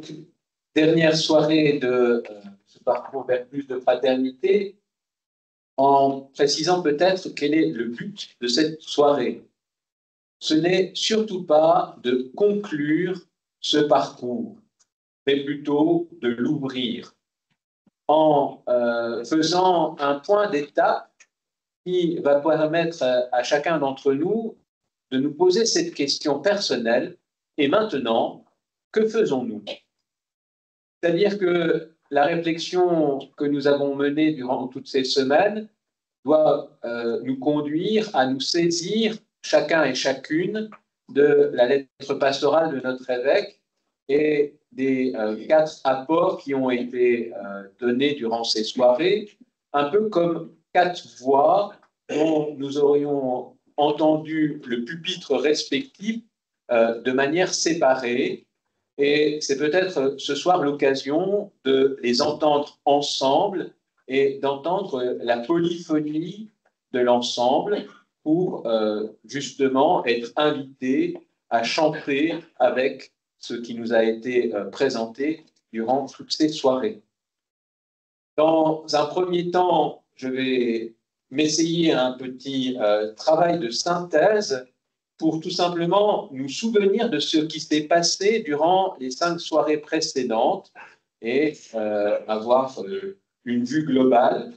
Donc, dernière soirée de ce parcours vers plus de fraternité, en précisant peut-être quel est le but de cette soirée. Ce n'est surtout pas de conclure ce parcours, mais plutôt de l'ouvrir en faisant un point d'étape qui va permettre à chacun d'entre nous de nous poser cette question personnelle. Et maintenant, que faisons-nous? C'est-à-dire que la réflexion que nous avons menée durant toutes ces semaines doit nous conduire à nous saisir, chacun et chacune, de la lettre pastorale de notre évêque et des 4 apports qui ont été donnés durant ces soirées, un peu comme 4 voix dont nous aurions entendu le pupitre respectif de manière séparée. Et c'est peut-être ce soir l'occasion de les entendre ensemble et d'entendre la polyphonie de l'ensemble pour justement être invités à chanter avec ce qui nous a été présenté durant toutes ces soirées. Dans un premier temps, je vais m'essayer un petit travail de synthèse pour tout simplement nous souvenir de ce qui s'est passé durant les 5 soirées précédentes et avoir une vue globale.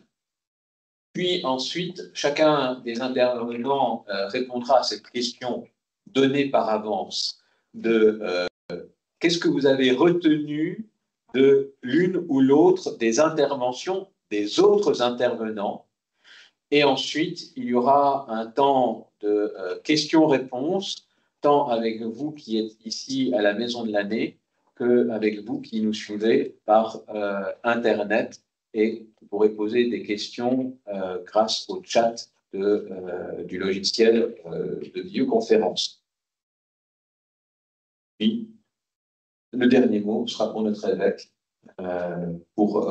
Puis ensuite, chacun des intervenants répondra à cette question donnée par avance de qu'est-ce que vous avez retenu de l'une ou l'autre des interventions des autres intervenants. Et ensuite, il y aura un temps de questions-réponses, tant avec vous qui êtes ici à la Maison de l'Année, qu'avec vous qui nous suivez par Internet et vous pourrez poser des questions grâce au chat du logiciel de vidéoconférence. Puis, le dernier mot sera pour notre évêque, pour,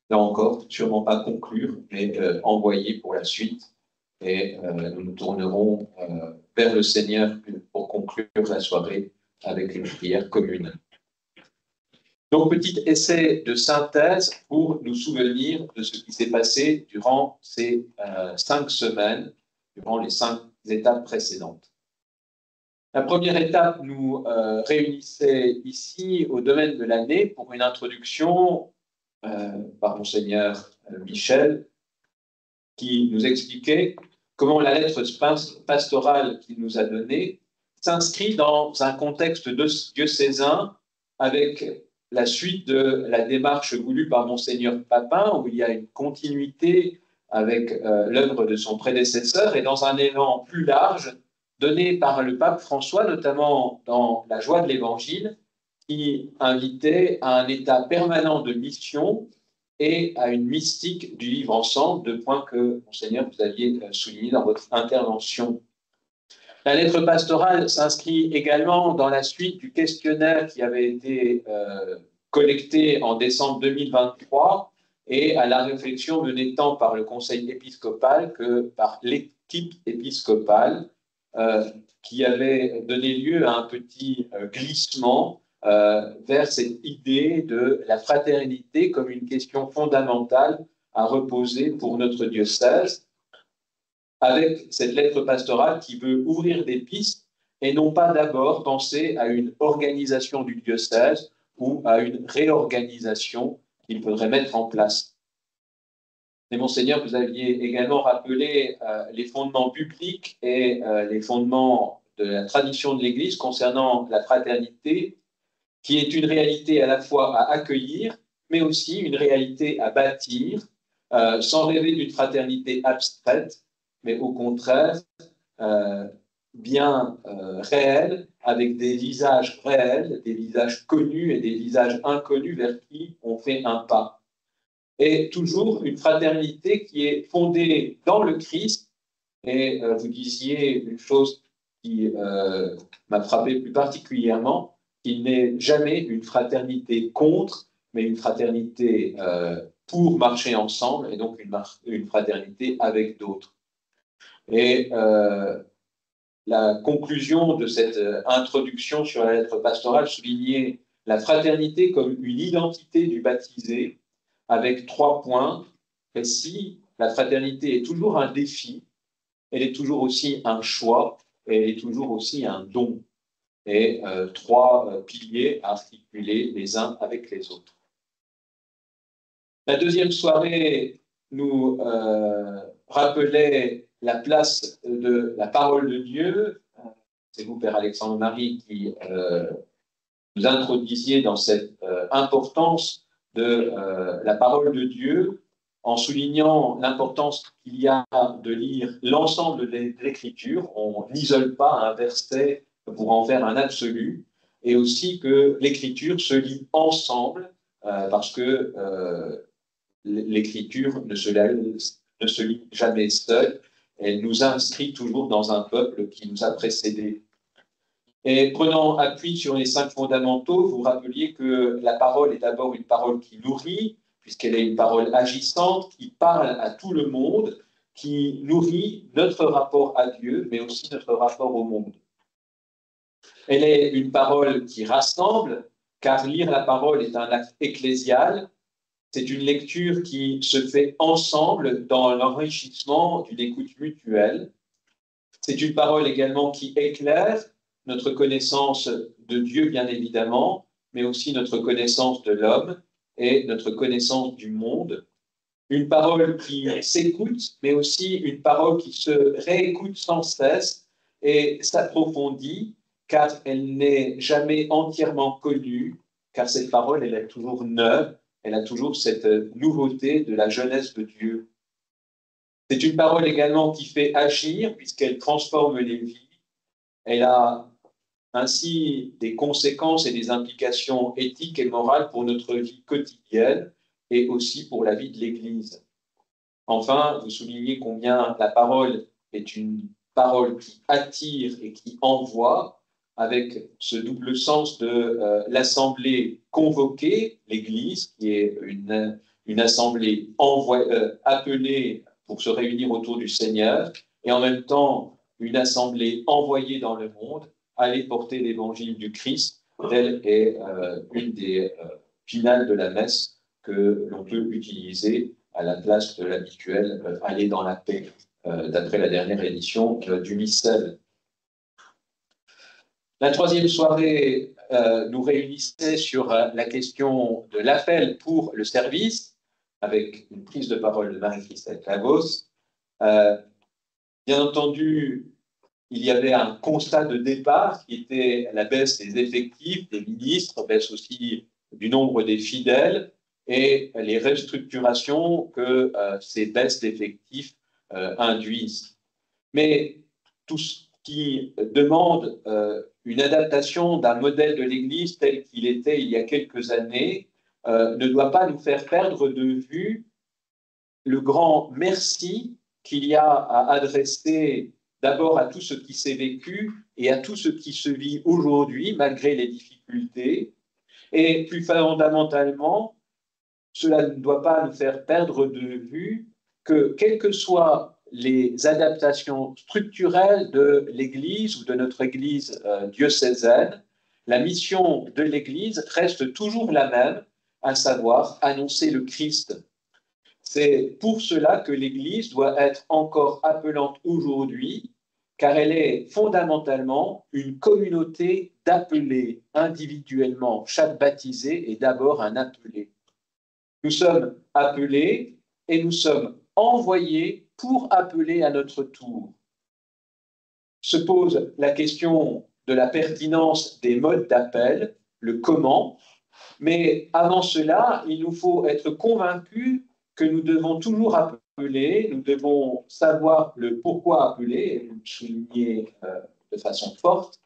là encore, sûrement pas conclure, mais envoyer pour la suite. Et nous nous tournerons vers le Seigneur pour conclure la soirée avec une prière commune. Donc, petit essai de synthèse pour nous souvenir de ce qui s'est passé durant ces 5 semaines, durant les 5 étapes précédentes. La première étape nous réunissait ici au domaine de l'année pour une introduction par Monseigneur Michel, qui nous expliquait comment la lettre pastorale qu'il nous a donnée s'inscrit dans un contexte diocésain avec la suite de la démarche voulue par Monseigneur Papin, où il y a une continuité avec l'œuvre de son prédécesseur, et dans un élan plus large donné par le pape François, notamment dans la joie de l'Évangile, qui invitait à un état permanent de mission et à une mystique du vivre ensemble, 2 points que, Monseigneur, vous aviez soulignés dans votre intervention. La lettre pastorale s'inscrit également dans la suite du questionnaire qui avait été collecté en décembre 2023 et à la réflexion menée tant par le Conseil épiscopal que par l'équipe épiscopale qui avait donné lieu à un petit glissement vers cette idée de la fraternité comme une question fondamentale à reposer pour notre diocèse, avec cette lettre pastorale qui veut ouvrir des pistes et non pas d'abord penser à une organisation du diocèse ou à une réorganisation qu'il faudrait mettre en place. Et Monseigneur, vous aviez également rappelé les fondements bibliques et les fondements de la tradition de l'Église concernant la fraternité, qui est une réalité à la fois à accueillir, mais aussi une réalité à bâtir, sans rêver d'une fraternité abstraite, mais au contraire, bien réelle, avec des visages réels, des visages connus et des visages inconnus vers qui on fait un pas. Et toujours une fraternité qui est fondée dans le Christ. Et vous disiez une chose qui m'a frappé plus particulièrement, qu'il n'est jamais une fraternité contre, mais une fraternité pour marcher ensemble, et donc une fraternité avec d'autres. Et la conclusion de cette introduction sur la lettre pastorale soulignait la fraternité comme une identité du baptisé, avec 3 points précis. La fraternité est toujours un défi, elle est toujours aussi un choix, et elle est toujours aussi un don. Et 3 piliers articulés les uns avec les autres. La deuxième soirée nous rappelait la place de la parole de Dieu. C'est vous, Père Alexandre Marie, qui nous introduisiez dans cette importance de la parole de Dieu, en soulignant l'importance qu'il y a de lire l'ensemble de l'Écriture. On n'isole pas un verset pour en faire un absolu, et aussi que l'Écriture se lit ensemble, parce que l'Écriture ne se lit jamais seule, elle nous inscrit toujours dans un peuple qui nous a précédés. Et prenant appui sur les 5 fondamentaux, vous rappeliez que la parole est d'abord une parole qui nourrit, puisqu'elle est une parole agissante, qui parle à tout le monde, qui nourrit notre rapport à Dieu, mais aussi notre rapport au monde. Elle est une parole qui rassemble, car lire la parole est un acte ecclésial. C'est une lecture qui se fait ensemble dans l'enrichissement d'une écoute mutuelle. C'est une parole également qui éclaire notre connaissance de Dieu, bien évidemment, mais aussi notre connaissance de l'homme et notre connaissance du monde. Une parole qui s'écoute, mais aussi une parole qui se réécoute sans cesse et s'approfondit, car elle n'est jamais entièrement connue, car cette parole, elle est toujours neuve, elle a toujours cette nouveauté de la jeunesse de Dieu. C'est une parole également qui fait agir, puisqu'elle transforme les vies. Elle a ainsi des conséquences et des implications éthiques et morales pour notre vie quotidienne et aussi pour la vie de l'Église. Enfin, vous soulignez combien la parole est une parole qui attire et qui envoie, avec ce double sens de l'assemblée convoquée, l'Église, qui est une assemblée appelée pour se réunir autour du Seigneur, et en même temps une assemblée envoyée dans le monde, aller porter l'évangile du Christ. Telle est une des finales de la messe que l'on peut utiliser à la place de l'habituel aller dans la paix, d'après la dernière édition du missel. La troisième soirée nous réunissait sur la question de l'appel pour le service, avec une prise de parole de Marie-Christelle Clavos. Bien entendu, il y avait un constat de départ qui était la baisse des effectifs des ministres, baisse aussi du nombre des fidèles et les restructurations que ces baisses d'effectifs induisent. Mais tout ce qui demande une adaptation d'un modèle de l'Église tel qu'il était il y a quelques années ne doit pas nous faire perdre de vue le grand merci qu'il y a à adresser d'abord à tout ce qui s'est vécu et à tout ce qui se vit aujourd'hui, malgré les difficultés. Et plus fondamentalement, cela ne doit pas nous faire perdre de vue que, quelles que soient les adaptations structurelles de l'Église ou de notre Église diocésaine, la mission de l'Église reste toujours la même, à savoir annoncer le Christ. C'est pour cela que l'Église doit être encore appelante aujourd'hui, car elle est fondamentalement une communauté d'appelés individuellement. Chaque baptisé est d'abord un appelé. Nous sommes appelés et nous sommes envoyés pour appeler à notre tour. Se pose la question de la pertinence des modes d'appel, le comment, mais avant cela, il nous faut être convaincus que nous devons toujours appeler, nous devons savoir le pourquoi appeler, et vous le soulignez de façon forte.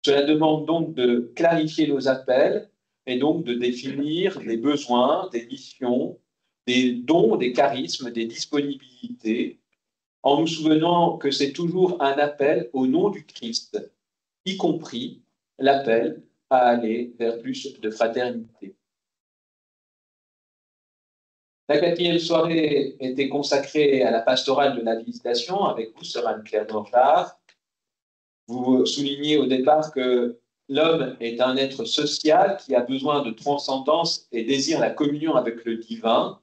Cela demande donc de clarifier nos appels et donc de définir des besoins, des missions, des dons, des charismes, des disponibilités, en nous souvenant que c'est toujours un appel au nom du Christ, y compris l'appel à aller vers plus de fraternité. La quatrième soirée était consacrée à la pastorale de la visitation avec vous, sœur Anne-Claire Morard. Vous soulignez au départ que l'homme est un être social qui a besoin de transcendance et désire la communion avec le divin.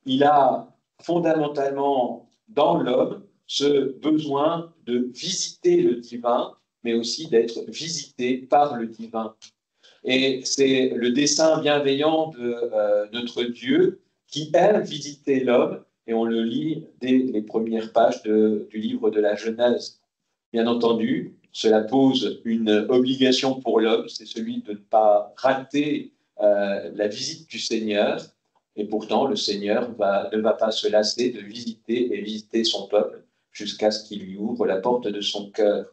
Il a fondamentalement dans l'homme ce besoin de visiter le divin, mais aussi d'être visité par le divin. Et c'est le dessein bienveillant de notre Dieu qui aime visiter l'homme, et on le lit dès les premières pages du livre de la Genèse. Bien entendu, cela pose une obligation pour l'homme, c'est celui de ne pas rater la visite du Seigneur, et pourtant le Seigneur ne va pas se lasser de visiter et visiter son peuple jusqu'à ce qu'il lui ouvre la porte de son cœur.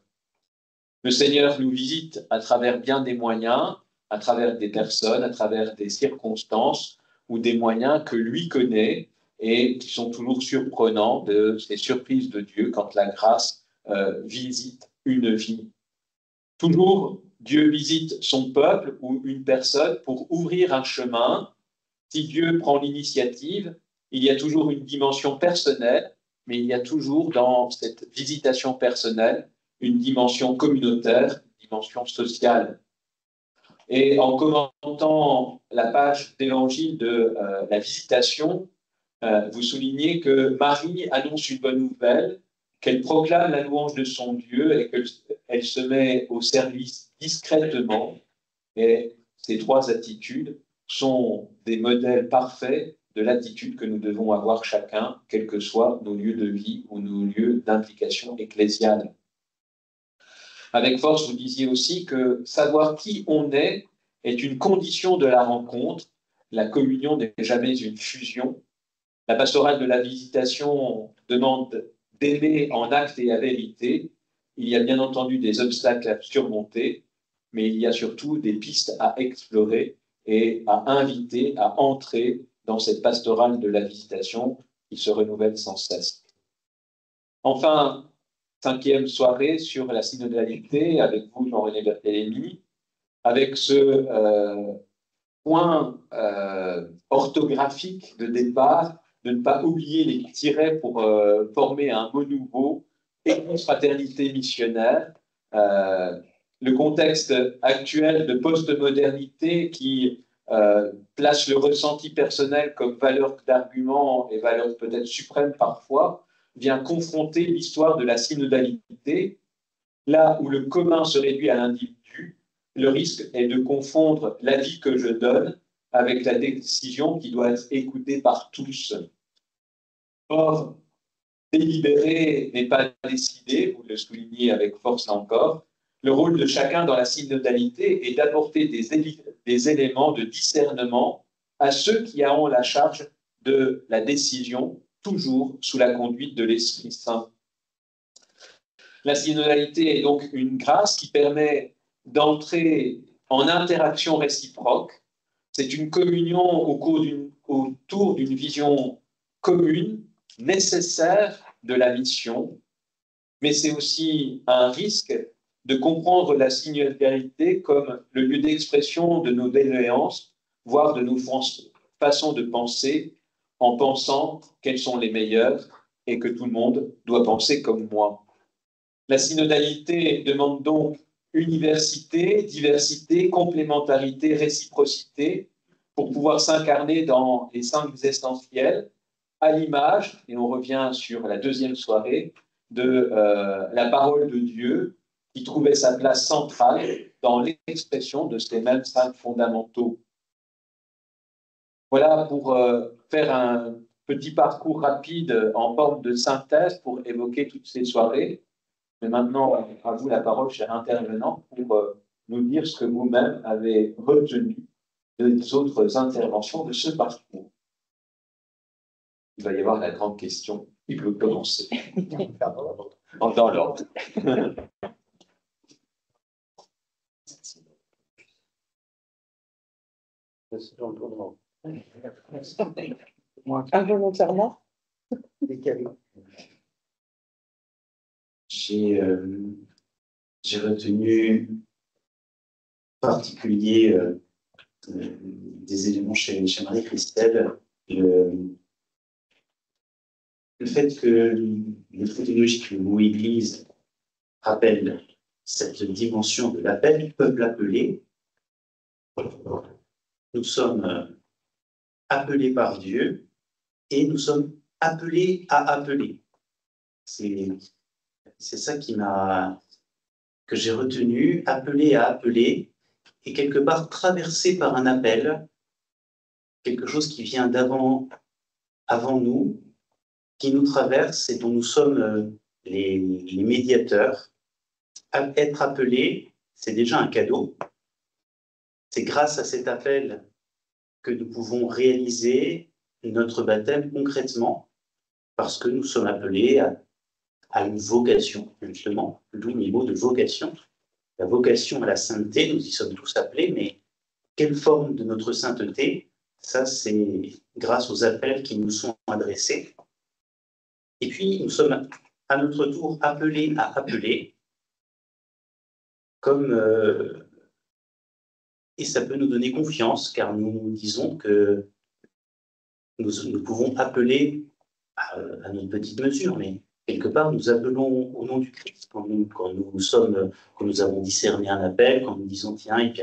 Le Seigneur nous visite à travers bien des moyens, à travers des personnes, à travers des circonstances ou des moyens que lui connaît et qui sont toujours surprenants de ces surprises de Dieu quand la grâce visite une vie. Toujours, Dieu visite son peuple ou une personne pour ouvrir un chemin. Si Dieu prend l'initiative, il y a toujours une dimension personnelle, mais il y a toujours dans cette visitation personnelle une dimension communautaire, une dimension sociale. Et en commentant la page d'évangile de la visitation, vous soulignez que Marie annonce une bonne nouvelle, qu'elle proclame la louange de son Dieu et qu'elle se met au service discrètement. Et ces trois attitudes sont des modèles parfaits de l'attitude que nous devons avoir chacun, quels que soient nos lieux de vie ou nos lieux d'implication ecclésiale. Avec force, vous disiez aussi que savoir qui on est une condition de la rencontre. La communion n'est jamais une fusion. La pastorale de la visitation demande d'aimer en acte et à vérité. Il y a bien entendu des obstacles à surmonter, mais il y a surtout des pistes à explorer et à inviter à entrer dans cette pastorale de la visitation qui se renouvelle sans cesse. Enfin, 5e soirée sur la synodalité avec vous, Jean-René Berthélémy, avec ce point orthographique de départ, de ne pas oublier les tirets pour former un mot nouveau, et fraternité missionnaire. Le contexte actuel de postmodernité qui place le ressenti personnel comme valeur d'argument et valeur peut-être suprême parfois, vient confronter l'histoire de la synodalité, là où le commun se réduit à l'individu. Le risque est de confondre l'avis que je donne avec la décision qui doit être écoutée par tous. Or, délibérer n'est pas décider, vous le soulignez avec force encore. Le rôle de chacun dans la synodalité est d'apporter des éléments de discernement à ceux qui ont la charge de la décision, toujours sous la conduite de l'Esprit Saint. La synodalité est donc une grâce qui permet d'entrer en interaction réciproque. C'est une communion autour d'une vision commune, nécessaire de la mission, mais c'est aussi un risque de comprendre la synodalité comme le lieu d'expression de nos doléances, voire de nos façons de penser, en pensant qu'elles sont les meilleures et que tout le monde doit penser comme moi. La synodalité demande donc université, diversité, complémentarité, réciprocité pour pouvoir s'incarner dans les 5 essentiels à l'image, et on revient sur la 2e soirée, de la parole de Dieu qui trouvait sa place centrale dans l'expression de ces mêmes 5 fondamentaux. Voilà pour faire un petit parcours rapide en forme de synthèse pour évoquer toutes ces soirées. Mais maintenant, à vous la parole, cher intervenant, pour nous dire ce que vous-même avez retenu des autres interventions de ce parcours. Il va y avoir la grande question. Qui peut commencer? Dans l'ordre. Involontairement. J'ai retenu en particulier des éléments chez Marie-Christelle, le fait que les phonologies que le mot Église rappelle cette dimension de l'appel, peuple appelé. Nous sommes appelés par Dieu et nous sommes appelés à appeler. C'est ça que j'ai retenu, appelé à appeler, et quelque part traversé par un appel, quelque chose qui vient avant nous, qui nous traverse et dont nous sommes les médiateurs. Être appelé, c'est déjà un cadeau. C'est grâce à cet appel que nous pouvons réaliser notre baptême concrètement, parce que nous sommes appelés à une vocation, justement, d'où le mot de vocation. La vocation à la sainteté, nous y sommes tous appelés, mais quelle forme de notre sainteté? Ça, c'est grâce aux appels qui nous sont adressés. Et puis, nous sommes à notre tour appelés à appeler, et ça peut nous donner confiance, car nous disons que nous pouvons appeler à notre petite mesure, mais quelque part, nous appelons au nom du Christ quand nous avons discerné un appel, quand nous disons, tiens, et puis,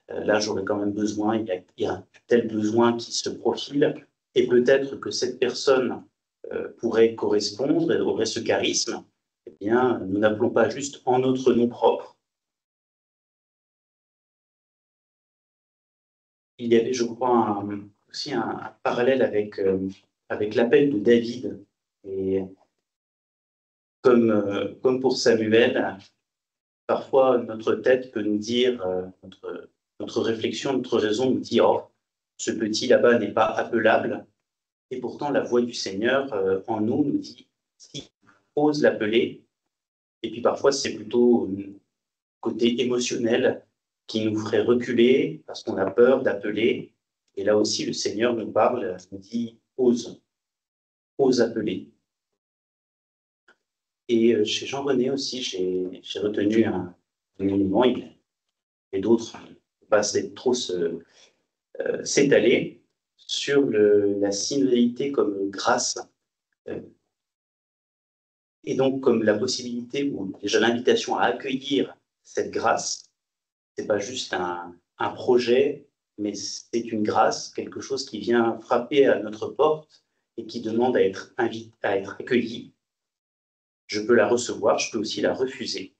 là, j'aurais quand même besoin, il y a tel besoin qui se profile, et peut-être que cette personne pourrait correspondre, et aurait ce charisme. Eh bien, nous n'appelons pas juste en notre nom propre. Il y avait, je crois, aussi un parallèle avec l'appel de David. Et comme pour Samuel, parfois notre tête peut nous dire, notre réflexion, notre raison nous dit, oh, ce petit là-bas n'est pas appelable. Et pourtant, la voix du Seigneur en nous dit, si, ose l'appeler. Et puis parfois, c'est plutôt un côté émotionnel qui nous ferait reculer parce qu'on a peur d'appeler. Et là aussi, le Seigneur nous parle, nous dit, ose appeler. Et chez Jean-René aussi, j'ai retenu un élément, et d'autres, pas trop s'étaler sur la synodalité comme grâce, et donc comme la possibilité, ou déjà l'invitation à accueillir cette grâce. C'est pas juste un projet, mais c'est une grâce, quelque chose qui vient frapper à notre porte et qui demande à être accueilli. Je peux la recevoir, je peux aussi la refuser.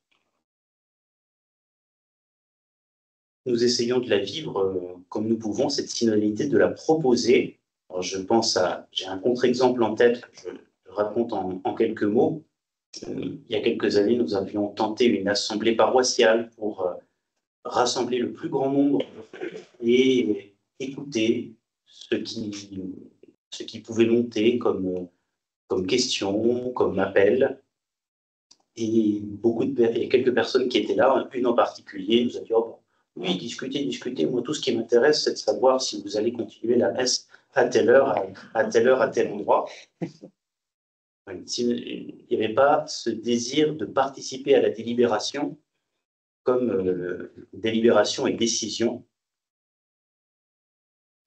Nous essayons de la vivre comme nous pouvons, cette synodalité, de la proposer. Alors j'ai un contre-exemple en tête que je raconte en quelques mots. Il y a quelques années, nous avions tenté une assemblée paroissiale pour rassembler le plus grand nombre et écouter ce qui pouvait monter comme question, comme appel. Et il y a quelques personnes qui étaient là, une en particulier, nous a dit, oh, bon, oui, discutez. Moi, tout ce qui m'intéresse, c'est de savoir si vous allez continuer la messe à telle heure, à tel endroit. Il n'y avait pas ce désir de participer à la délibération comme délibération et décision.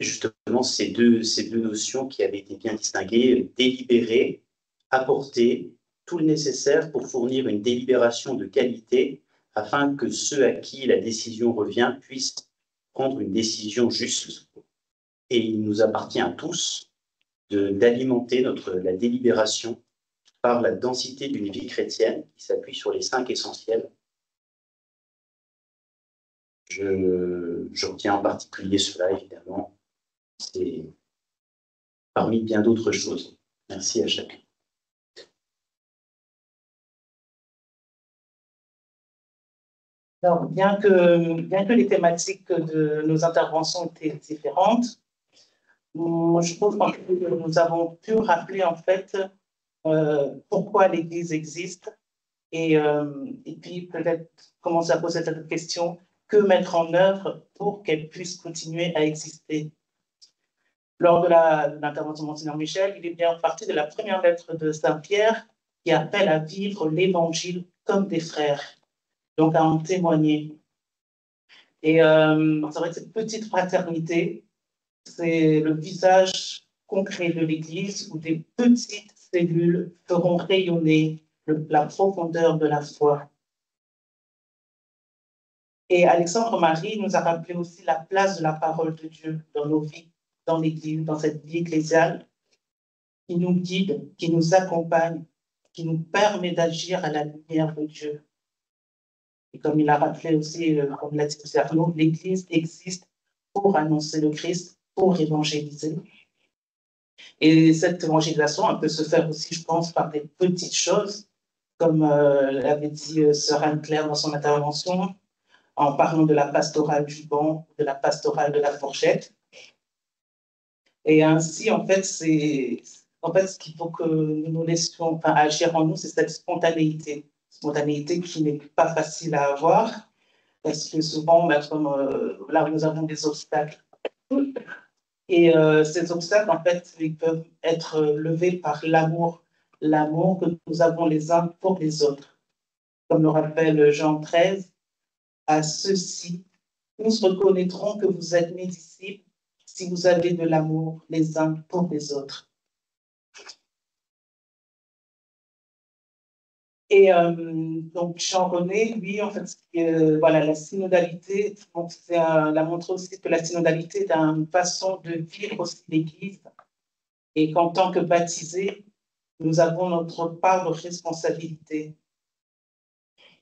Justement, ces deux notions qui avaient été bien distinguées, délibérer, apporter tout le nécessaire pour fournir une délibération de qualité afin que ceux à qui la décision revient puissent prendre une décision juste. Et il nous appartient à tous d'alimenter la délibération par la densité d'une vie chrétienne qui s'appuie sur les 5 essentiels. Je retiens en particulier cela, évidemment. C'est parmi bien d'autres choses. Merci à chacun. Alors, bien que les thématiques de nos interventions étaient différentes, je trouve que nous avons pu rappeler en fait pourquoi l'Église existe et puis peut-être commencer à poser cette question, que mettre en œuvre pour qu'elle puisse continuer à exister. Lors de l'intervention de Monseigneur Michel, il est bien parti de la première lettre de Saint-Pierre qui appelle à vivre l'Évangile comme des frères, donc à en témoigner. Et c'est vrai que cette petite fraternité, c'est le visage concret de l'Église où des petites cellules feront rayonner la profondeur de la foi. Et Alexandre Marie nous a rappelé aussi la place de la parole de Dieu dans nos vies, dans l'Église, dans cette vie ecclésiale, qui nous guide, qui nous accompagne, qui nous permet d'agir à la lumière de Dieu. Et comme il a rappelé aussi, comme l'a dit M. Arnaud, l'Église existe pour annoncer le Christ, pour évangéliser. Et cette évangélisation, elle peut se faire aussi, je pense, par des petites choses, comme l'avait dit Sœur Anne-Claire dans son intervention, en parlant de la pastorale du banc, de la pastorale de la fourchette. Et ainsi, en fait, ce qu'il faut que nous nous laissions agir en nous, c'est cette spontanéité. Spontanéité qui n'est pas facile à avoir, parce que souvent, comme là, nous avons des obstacles. Et ces obstacles, en fait, ils peuvent être levés par l'amour que nous avons les uns pour les autres. Comme le rappelle Jean 13, à ceux-ci, tous reconnaîtront que vous êtes mes disciples si vous avez de l'amour les uns pour les autres. Et donc, Jean-René, lui, en fait, voilà, la synodalité, l'a montré aussi que la synodalité est une façon de vivre aussi l'Église et qu'en tant que baptisés, nous avons notre part de responsabilité.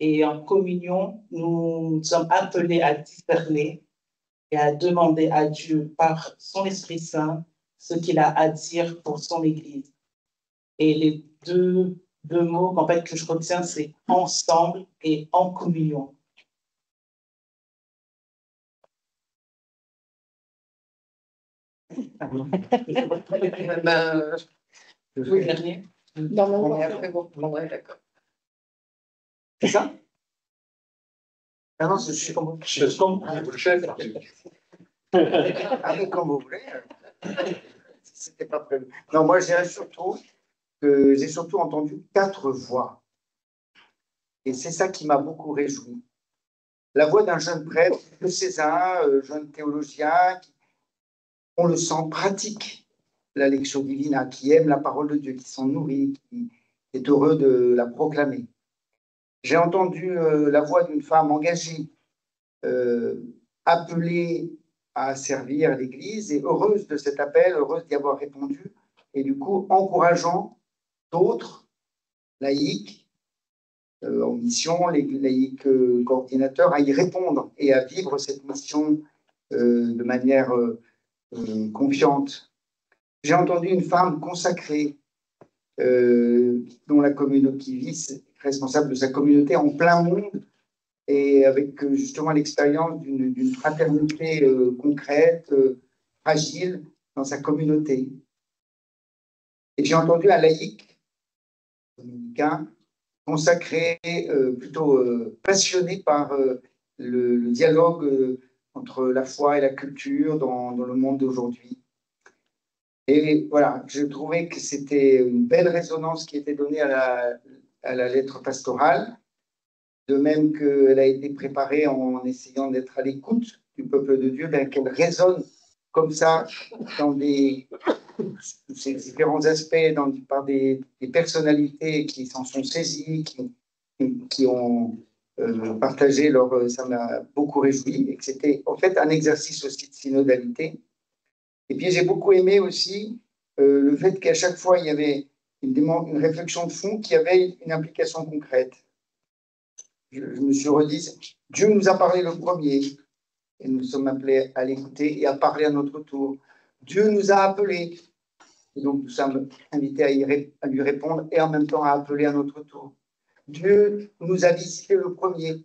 Et en communion, nous sommes appelés à discerner et à demander à Dieu par son Esprit Saint ce qu'il a à dire pour son Église. Et les deux mots en fait, que je retiens, c'est ensemble et en communion. Oui, dernier. Non, après, bon, ouais, d'accord. C'est ça? Ah non, je suis comme vous. Vous le chef. Comme vous voulez. C'était pas prévu. Non, moi, j'ai surtout entendu 4 voix. Et c'est ça qui m'a beaucoup réjoui. La voix d'un jeune prêtre, diocésain, jeune théologien, on le sent pratique la lectio divina, qui aime la parole de Dieu, qui s'en nourrit, qui est heureux de la proclamer. J'ai entendu la voix d'une femme engagée, appelée à servir l'Église et heureuse de cet appel, heureuse d'y avoir répondu, et du coup encourageant d'autres laïcs en mission, les laïcs coordinateurs, à y répondre et à vivre cette mission de manière confiante. J'ai entendu une femme consacrée dont la communauté qui vit, responsable de sa communauté en plein monde et avec justement l'expérience d'une fraternité concrète, fragile dans sa communauté. Et j'ai entendu un laïc dominicain consacré, plutôt passionné par le dialogue entre la foi et la culture dans le monde d'aujourd'hui. Et voilà, je trouvais que c'était une belle résonance qui était donnée à la lettre pastorale, de même qu'elle a été préparée en essayant d'être à l'écoute du peuple de Dieu, bien qu'elle résonne comme ça dans ces différents aspects, par des personnalités qui s'en sont saisies, qui ont partagé ça m'a beaucoup réjoui, et que c'était en fait un exercice aussi de synodalité. Et puis j'ai beaucoup aimé aussi le fait qu'à chaque fois il y avait une réflexion de fond qui avait une implication concrète. Je me suis redit, Dieu nous a parlé le premier, et nous sommes appelés à l'écouter et à parler à notre tour. Dieu nous a appelés, et donc nous sommes invités à lui répondre et en même temps à appeler à notre tour. Dieu nous a visité le premier,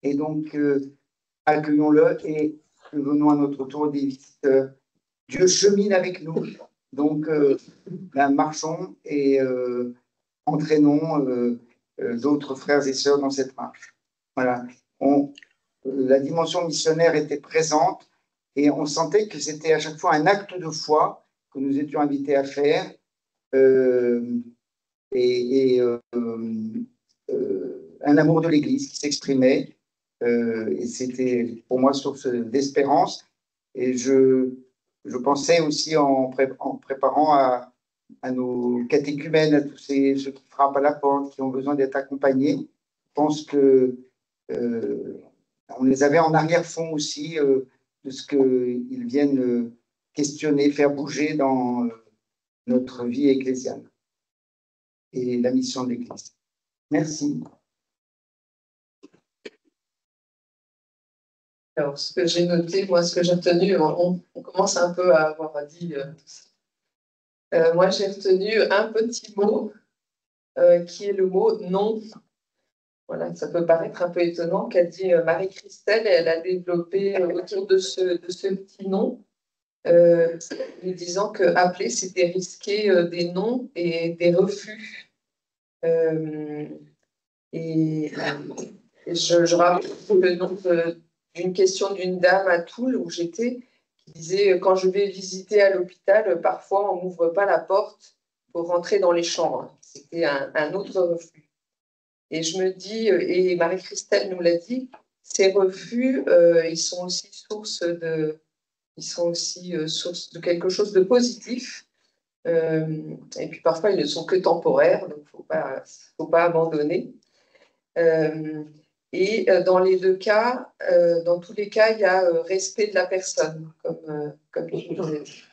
et donc accueillons-le et venons à notre tour des visiteurs. Dieu chemine avec nous, donc marchons et entraînons d'autres frères et sœurs dans cette marche. Voilà. La dimension missionnaire était présente et on sentait que c'était à chaque fois un acte de foi que nous étions invités à faire un amour de l'Église qui s'exprimait et c'était pour moi source d'espérance. Et je pensais aussi en préparant à nos catéchumènes, à tous ceux qui frappent à la porte, qui ont besoin d'être accompagnés. Je pense que On les avait en arrière-fond aussi de ce qu'ils viennent questionner, faire bouger dans notre vie ecclésiale et la mission de l'Église. Merci. Alors, ce que j'ai noté, moi, ce que j'ai retenu, on commence un peu à avoir dit tout ça. Moi, j'ai retenu un petit mot qui est le mot non. Voilà, ça peut paraître un peu étonnant qu'a dit Marie-Christelle, elle a développé autour de ce petit non, nous disant que appeler, c'était risquer des non et des refus. Et je rappelle le nom d'une question d'une dame à Toul où j'étais, qui disait quand je vais visiter à l'hôpital, parfois on m'ouvre pas la porte pour rentrer dans les chambres. C'était un autre refus. Et je me dis, et Marie-Christelle nous l'a dit, ces refus, ils sont aussi source de quelque chose de positif. Et puis parfois, ils ne sont que temporaires, donc il ne faut pas abandonner. Et dans les deux cas, dans tous les cas, il y a respect de la personne, comme je vous ai dit.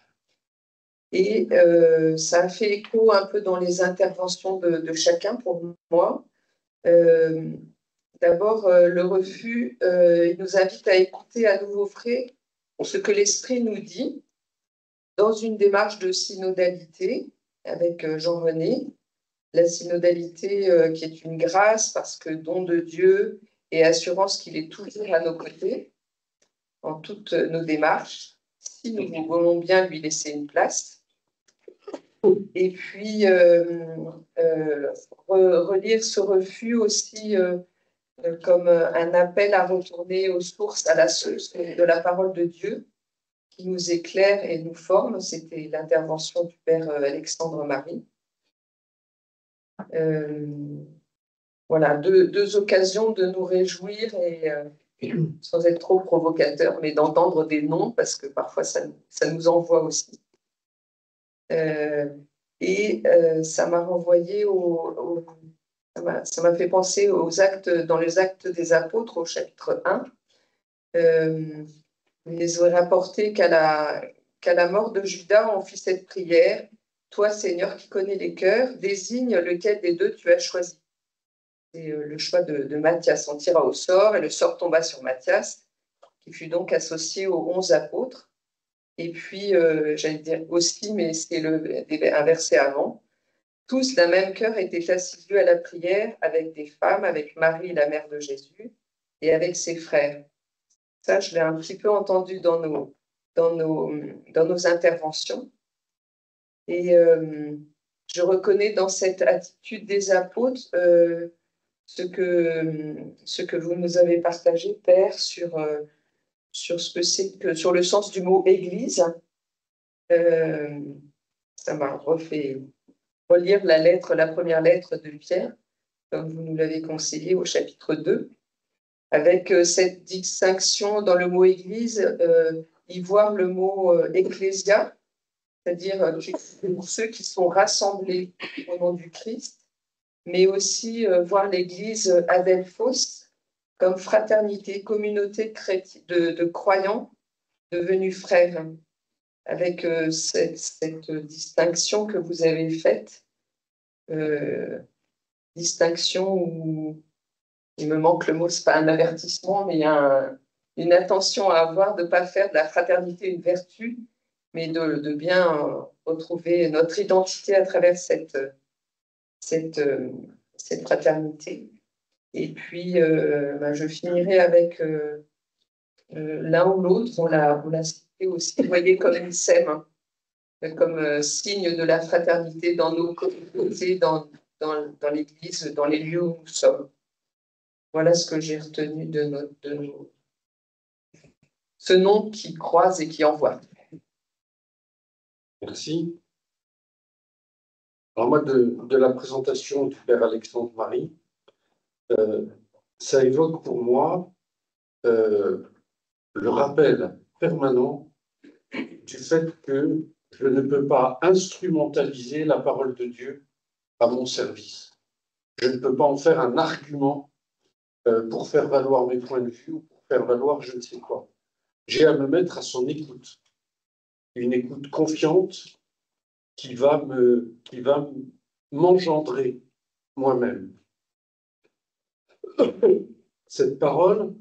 Et ça a fait écho un peu dans les interventions de chacun pour moi. D'abord, le refus, il nous invite à écouter à nouveau frais ce que l'Esprit nous dit dans une démarche de synodalité avec Jean-René. La synodalité qui est une grâce parce que don de Dieu et assurance qu'il est toujours à nos côtés en toutes nos démarches, si nous voulons bien lui laisser une place. Et puis, relire ce refus aussi comme un appel à retourner aux sources, à la source de la parole de Dieu qui nous éclaire et nous forme. C'était l'intervention du Père Alexandre Marie. Voilà, deux occasions de nous réjouir et sans être trop provocateur, mais d'entendre des noms parce que parfois ça nous envoie aussi. Et ça m'a renvoyé ça m'a fait penser aux actes, dans les actes des apôtres au chapitre 1. Ils ont rapporté qu'à la mort de Judas, on fit cette prière. Toi, Seigneur, qui connais les cœurs, désigne lequel des deux tu as choisi. C'est le choix de Matthias. On tira au sort et le sort tomba sur Matthias, qui fut donc associé aux 11 apôtres. Et puis, j'allais dire aussi, mais c'est un verset avant. Tous d'un même cœur étaient assidus à la prière avec des femmes, avec Marie, la mère de Jésus, et avec ses frères. Ça, je l'ai un petit peu entendu dans nos interventions. Et je reconnais dans cette attitude des apôtres ce que vous nous avez partagé, Père, sur ce que c'est que sur le sens du mot Église. Ça m'a refait relire la première lettre de Pierre, comme vous nous l'avez conseillé au chapitre 2, avec cette distinction dans le mot Église, y voir le mot ecclésia, c'est-à-dire pour ceux qui sont rassemblés au nom du Christ, mais aussi voir l'Église adelphos comme fraternité, communauté de croyants devenus frères, avec cette distinction que vous avez faite, distinction où il me manque le mot, ce n'est pas un avertissement, mais une attention à avoir de ne pas faire de la fraternité une vertu, mais de bien retrouver notre identité à travers cette fraternité. Et puis, je finirai avec l'un ou l'autre, on l'a cité aussi, vous voyez comme une sème, comme signe de la fraternité dans nos communautés, dans l'Église, dans les lieux où nous sommes. Voilà ce que j'ai retenu de ce nom qui croise et qui envoie. Merci. Alors moi, de la présentation du Père Alexandre Marie, ça évoque pour moi le rappel permanent du fait que je ne peux pas instrumentaliser la parole de Dieu à mon service. Je ne peux pas en faire un argument pour faire valoir mes points de vue ou pour faire valoir je ne sais quoi. J'ai à me mettre à son écoute, une écoute confiante qui va m'engendrer moi-même. Cette parole,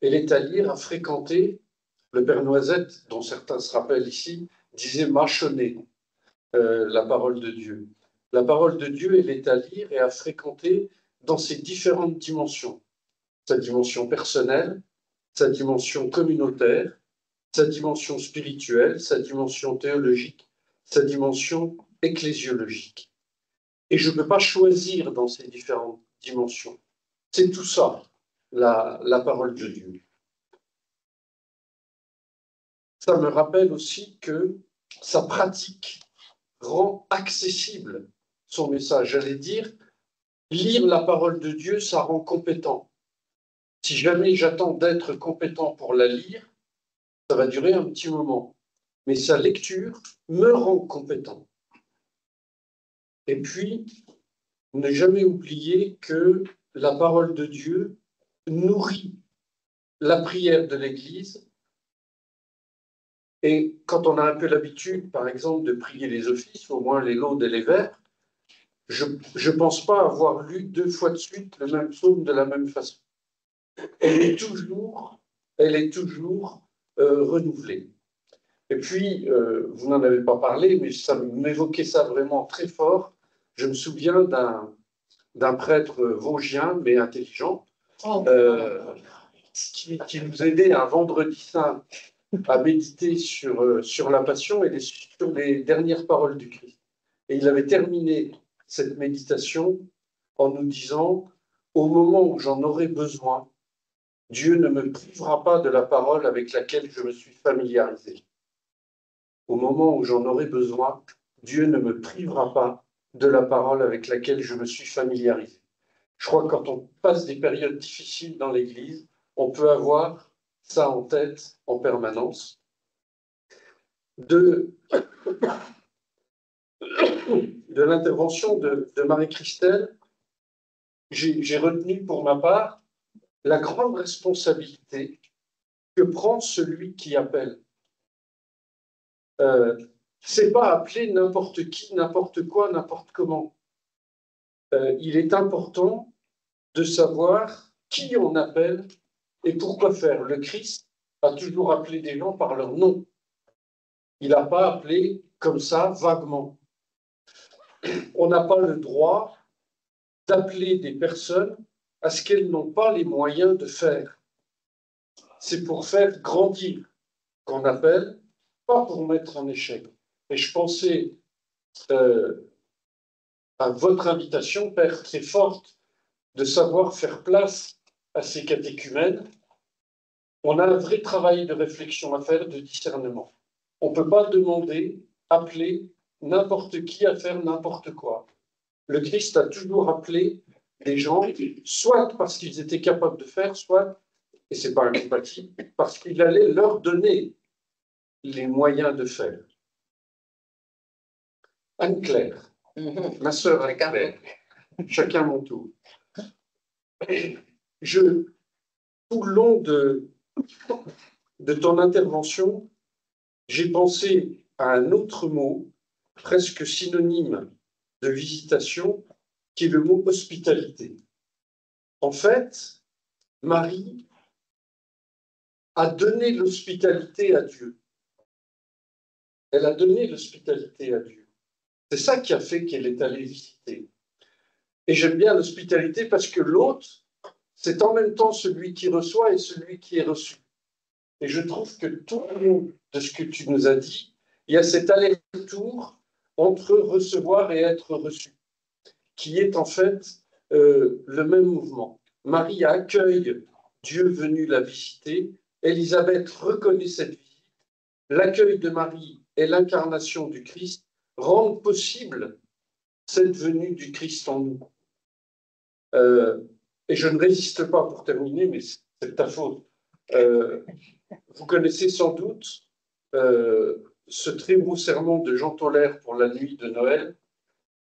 elle est à lire, à fréquenter. Le Père Noisette, dont certains se rappellent ici, disait mâchonner la parole de Dieu. La parole de Dieu, elle est à lire et à fréquenter dans ses différentes dimensions. Sa dimension personnelle, sa dimension communautaire, sa dimension spirituelle, sa dimension théologique, sa dimension ecclésiologique. Et je ne peux pas choisir dans ces différentes dimensions. C'est tout ça, la parole de Dieu. Ça me rappelle aussi que sa pratique rend accessible son message. J'allais dire, lire la parole de Dieu, ça rend compétent. Si jamais j'attends d'être compétent pour la lire, ça va durer un petit moment. Mais sa lecture me rend compétent. Et puis, ne jamais oublier que la parole de Dieu nourrit la prière de l'Église. Et quand on a un peu l'habitude, par exemple, de prier les offices, au moins les laudes et les vers, je ne pense pas avoir lu 2 fois de suite le même psaume de la même façon. Elle est toujours renouvelée. Et puis, vous n'en avez pas parlé, mais ça m'évoquait ça vraiment très fort. Je me souviens d'un prêtre vosgien, mais intelligent, qui nous aidait un vendredi saint à méditer sur la Passion et sur les dernières paroles du Christ. Et il avait terminé cette méditation en nous disant « Au moment où j'en aurai besoin, Dieu ne me privera pas de la parole avec laquelle je me suis familiarisé. Au moment où j'en aurai besoin, Dieu ne me privera pas de la parole avec laquelle je me suis familiarisé. » Je crois que quand on passe des périodes difficiles dans l'Église, on peut avoir ça en tête en permanence. De l'intervention de Marie-Christelle, j'ai retenu pour ma part la grande responsabilité que prend celui qui appelle. C'est pas appeler n'importe qui, n'importe quoi, n'importe comment. Il est important de savoir qui on appelle et pourquoi faire. Le Christ a toujours appelé des gens par leur nom. Il n'a pas appelé comme ça, vaguement. On n'a pas le droit d'appeler des personnes à ce qu'elles n'ont pas les moyens de faire. C'est pour faire grandir qu'on appelle, pas pour mettre en échec. Et je pensais à votre invitation, Père, très forte, de savoir faire place à ces catéchumènes. On a un vrai travail de réflexion à faire, de discernement. On ne peut pas demander, appeler n'importe qui à faire n'importe quoi. Le Christ a toujours appelé des gens, soit parce qu'ils étaient capables de faire, soit, et ce n'est pas incompatible, parce qu'il allait leur donner les moyens de faire. Anne-Claire, ma sœur Anne-Claire, chacun mon tour. Tout le long de ton intervention, j'ai pensé à un autre mot, presque synonyme de visitation, qui est le mot hospitalité. En fait, Marie a donné l'hospitalité à Dieu. Elle a donné l'hospitalité à Dieu. C'est ça qui a fait qu'elle est allée visiter. Et j'aime bien l'hospitalité parce que l'autre, c'est en même temps celui qui reçoit et celui qui est reçu. Et je trouve que tout le long de ce que tu nous as dit, il y a cet aller-retour entre recevoir et être reçu, qui est en fait le même mouvement. Marie accueille Dieu venu la visiter. Élisabeth reconnaît cette visite. L'accueil de Marie et l'incarnation du Christ rendent possible cette venue du Christ en nous. Et je ne résiste pas pour terminer, mais c'est ta faute. Vous connaissez sans doute ce très beau sermon de Jean Tolaire pour la nuit de Noël.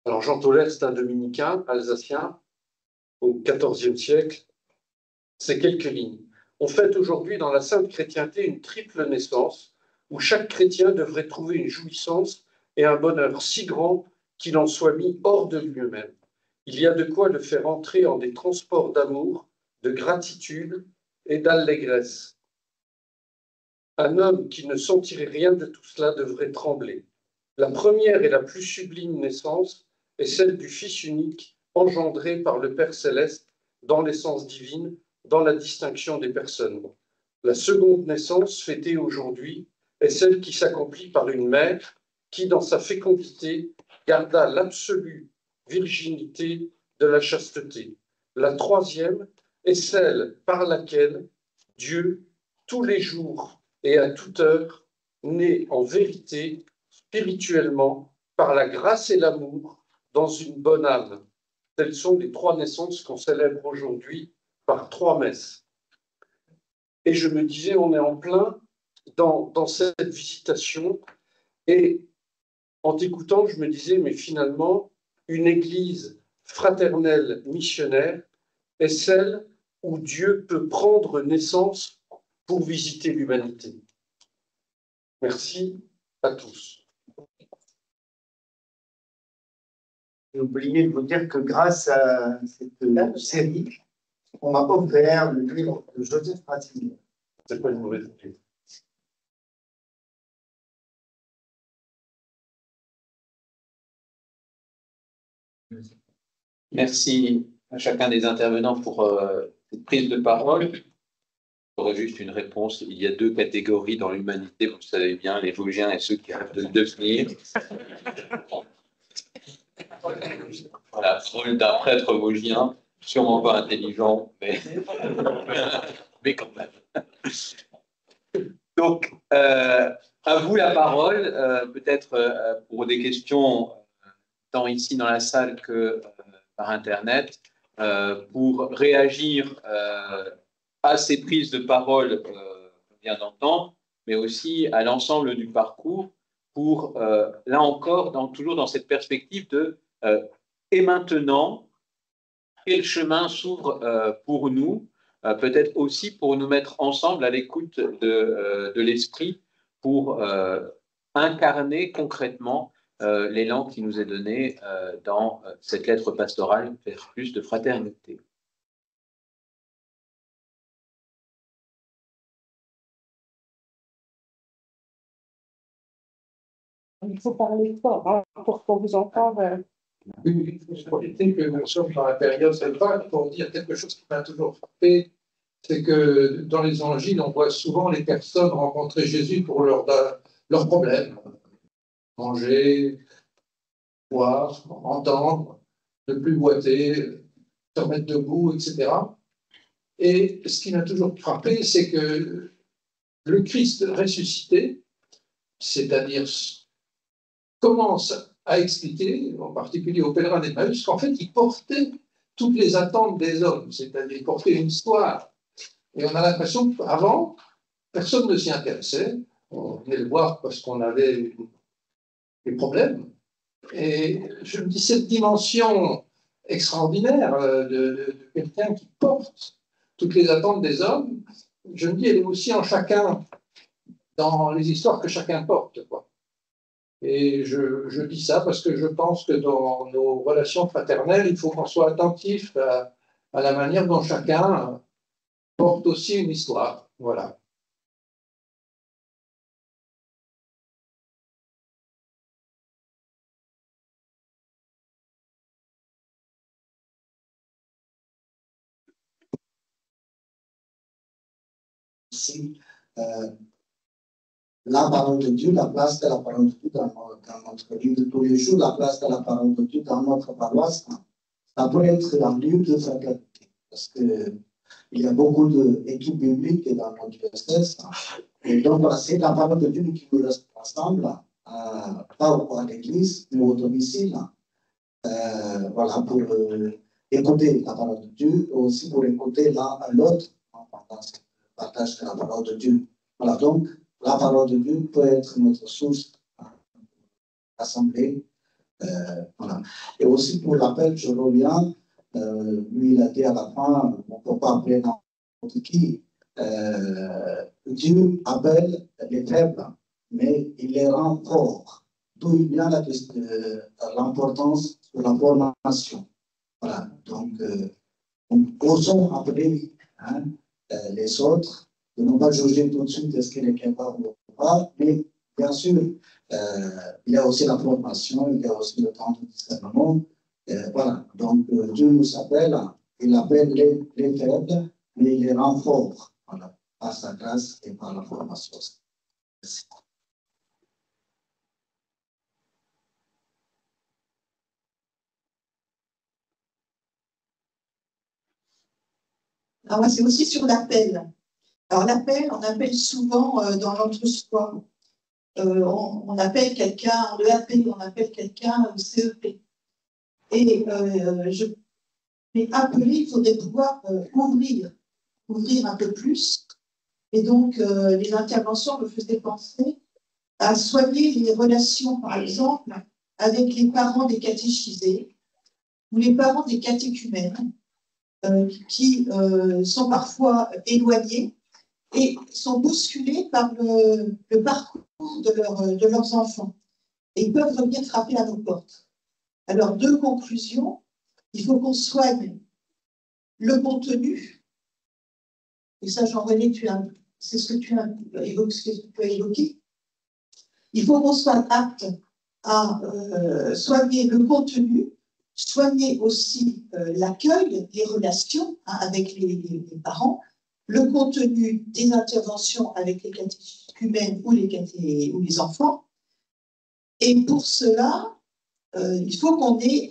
Alors Jean Tolaire, c'est un dominicain alsacien au XIVe siècle. C'est quelques lignes. On fête aujourd'hui dans la sainte chrétienté une triple naissance, où chaque chrétien devrait trouver une jouissance et un bonheur si grand qu'il en soit mis hors de lui-même. Il y a de quoi le faire entrer en des transports d'amour, de gratitude et d'allégresse. Un homme qui ne sentirait rien de tout cela devrait trembler. La première et la plus sublime naissance est celle du Fils unique, engendré par le Père céleste dans l'essence divine, dans la distinction des personnes. La seconde naissance, fêtée aujourd'hui, est celle qui s'accomplit par une mère qui, dans sa fécondité, garda l'absolue virginité de la chasteté. La troisième est celle par laquelle Dieu, tous les jours et à toute heure, naît en vérité, spirituellement, par la grâce et l'amour, dans une bonne âme. Telles sont les trois naissances qu'on célèbre aujourd'hui par trois messes. Et je me disais, on est en plein dans cette visitation, et en t'écoutant, je me disais, mais finalement, une église fraternelle missionnaire est celle où Dieu peut prendre naissance pour visiter l'humanité. Merci à tous. J'ai oublié de vous dire que grâce à cette série, on m'a offert le livre de Joseph Ratzinger. C'est pas une mauvaise idée. Merci à chacun des intervenants pour cette prise de parole. J'aurais juste une réponse. Il y a deux catégories dans l'humanité, vous le savez bien, les Vosgiens et ceux qui rêvent de le devenir. Voilà, rôle d'un prêtre vosgien, sûrement pas intelligent, mais quand même. Donc, à vous la parole, peut-être pour des questions tant ici dans la salle que par Internet, pour réagir à ces prises de parole qu'on vient d'entendre, mais aussi à l'ensemble du parcours, pour, là encore, toujours dans cette perspective de et maintenant, quel chemin s'ouvre pour nous, peut-être aussi pour nous mettre ensemble à l'écoute de l'esprit, pour incarner concrètement l'élan qui nous est donné dans cette lettre pastorale vers plus de fraternité. Il faut parler fort hein, pour qu'on vous entende. Oui, il faut profiter que nous sommes dans la période salvaire pour dire quelque chose qui m'a toujours frappé, c'est que dans les évangiles, on voit souvent les personnes rencontrer Jésus pour leurs problèmes. Manger, boire, entendre, ne plus boiter, se remettre debout, etc. Et ce qui m'a toujours frappé, c'est que le Christ ressuscité, c'est-à-dire commence à expliquer, en particulier aux pèlerins d'Emmaüs, qu'en fait, il portait toutes les attentes des hommes, c'est-à-dire il portait une histoire. Et on a l'impression qu'avant, personne ne s'y intéressait. On venait le voir parce qu'on avait des problèmes. Et je me dis, cette dimension extraordinaire de quelqu'un qui porte toutes les attentes des hommes, je me dis, elle est aussi en chacun, dans les histoires que chacun porte, quoi. Et je dis ça parce que je pense que dans nos relations fraternelles, il faut qu'on soit attentif à la manière dont chacun porte aussi une histoire. Voilà. Aussi, la parole de Dieu, la place de la parole de Dieu dans notre vie de tous les jours, la place de la parole de Dieu dans notre paroisse, ça peut être un lieu de fraternité. Parce qu'il y a beaucoup d'équipes bibliques dans notre diocèse. Et donc, voilà, c'est la parole de Dieu qui nous rassemble, pas à l'église, mais au domicile. Voilà, pour écouter la parole de Dieu, et aussi pour écouter l'un à l'autre pendant ce partage de la parole de Dieu. Voilà, donc, la parole de Dieu peut être notre source assemblée. Voilà. Et aussi pour l'appel, je reviens, lui il a dit à la fin, on ne peut pas appeler n'importe qui, Dieu appelle les faibles, mais il les rend forts. D'où il vient l'importance de la formation. Voilà, donc osons appeler les autres, de ne pas juger tout de suite est-ce qu'il est capable ou pas, mais bien sûr, il y a aussi la formation, il y a aussi le temps de discernement. Voilà, donc Dieu nous appelle, il appelle les faibles, mais il les rend forts, voilà, par sa grâce et par la formation. Merci. Alors, moi, c'est aussi sur l'appel. Alors, l'appel, on appelle souvent dans l'entre-soi. On appelle quelqu'un en EAP, on appelle quelqu'un au CEP. Et mais appeler, il faudrait pouvoir ouvrir un peu plus. Et donc, les interventions me faisaient penser à soigner les relations, par exemple, avec les parents des catéchisés ou les parents des catéchumènes qui sont parfois éloignés et sont bousculés par le parcours de leurs enfants. Et ils peuvent venir frapper à nos portes. Alors, deux conclusions. Il faut qu'on soigne le contenu. Et ça, Jean-René, c'est ce que tu as évoqué. Il faut qu'on soit apte à soigner le contenu, soigner aussi l'accueil, les relations avec les parents, le contenu des interventions avec les catéchumènes ou les enfants. Et pour cela, il faut qu'on ait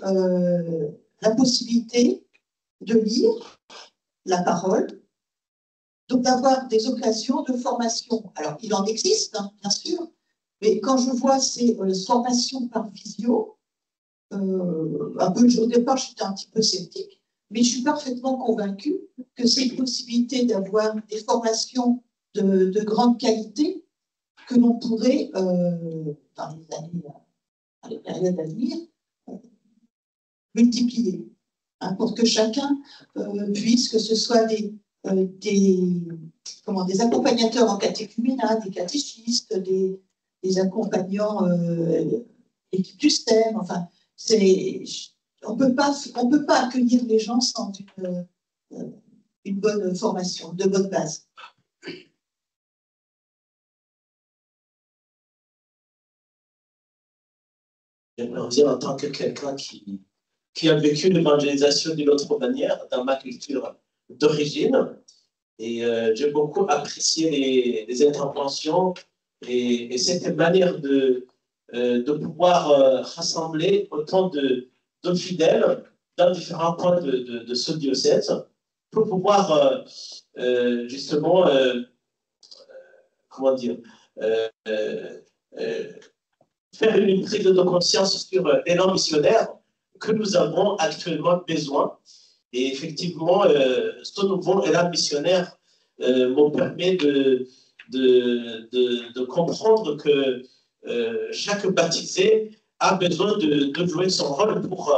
la possibilité de lire la parole, donc d'avoir des occasions de formation. Alors, il en existe, hein, bien sûr, mais quand je vois ces formations par visio, au départ, j'étais un petit peu sceptique, mais je suis parfaitement convaincue que c'est une possibilité d'avoir des formations de grande qualité que l'on pourrait, dans les périodes à venir, multiplier, hein, pour que chacun puisse, que ce soit des accompagnateurs en catéchuménat, des catéchistes, des accompagnants équipe du STEM, enfin, on peut pas accueillir les gens sans une bonne formation, de bonne base. J'aimerais dire en tant que quelqu'un qui a vécu l'évangélisation d'une autre manière dans ma culture d'origine. Et j'ai beaucoup apprécié les interventions et cette manière de pouvoir rassembler autant de fidèles dans différents points de ce diocèse pour pouvoir justement, comment dire, faire une prise de conscience sur l'élan missionnaire que nous avons actuellement besoin. Et effectivement, ce nouveau élan missionnaire me permet de comprendre que chaque baptisé a besoin de jouer son rôle pour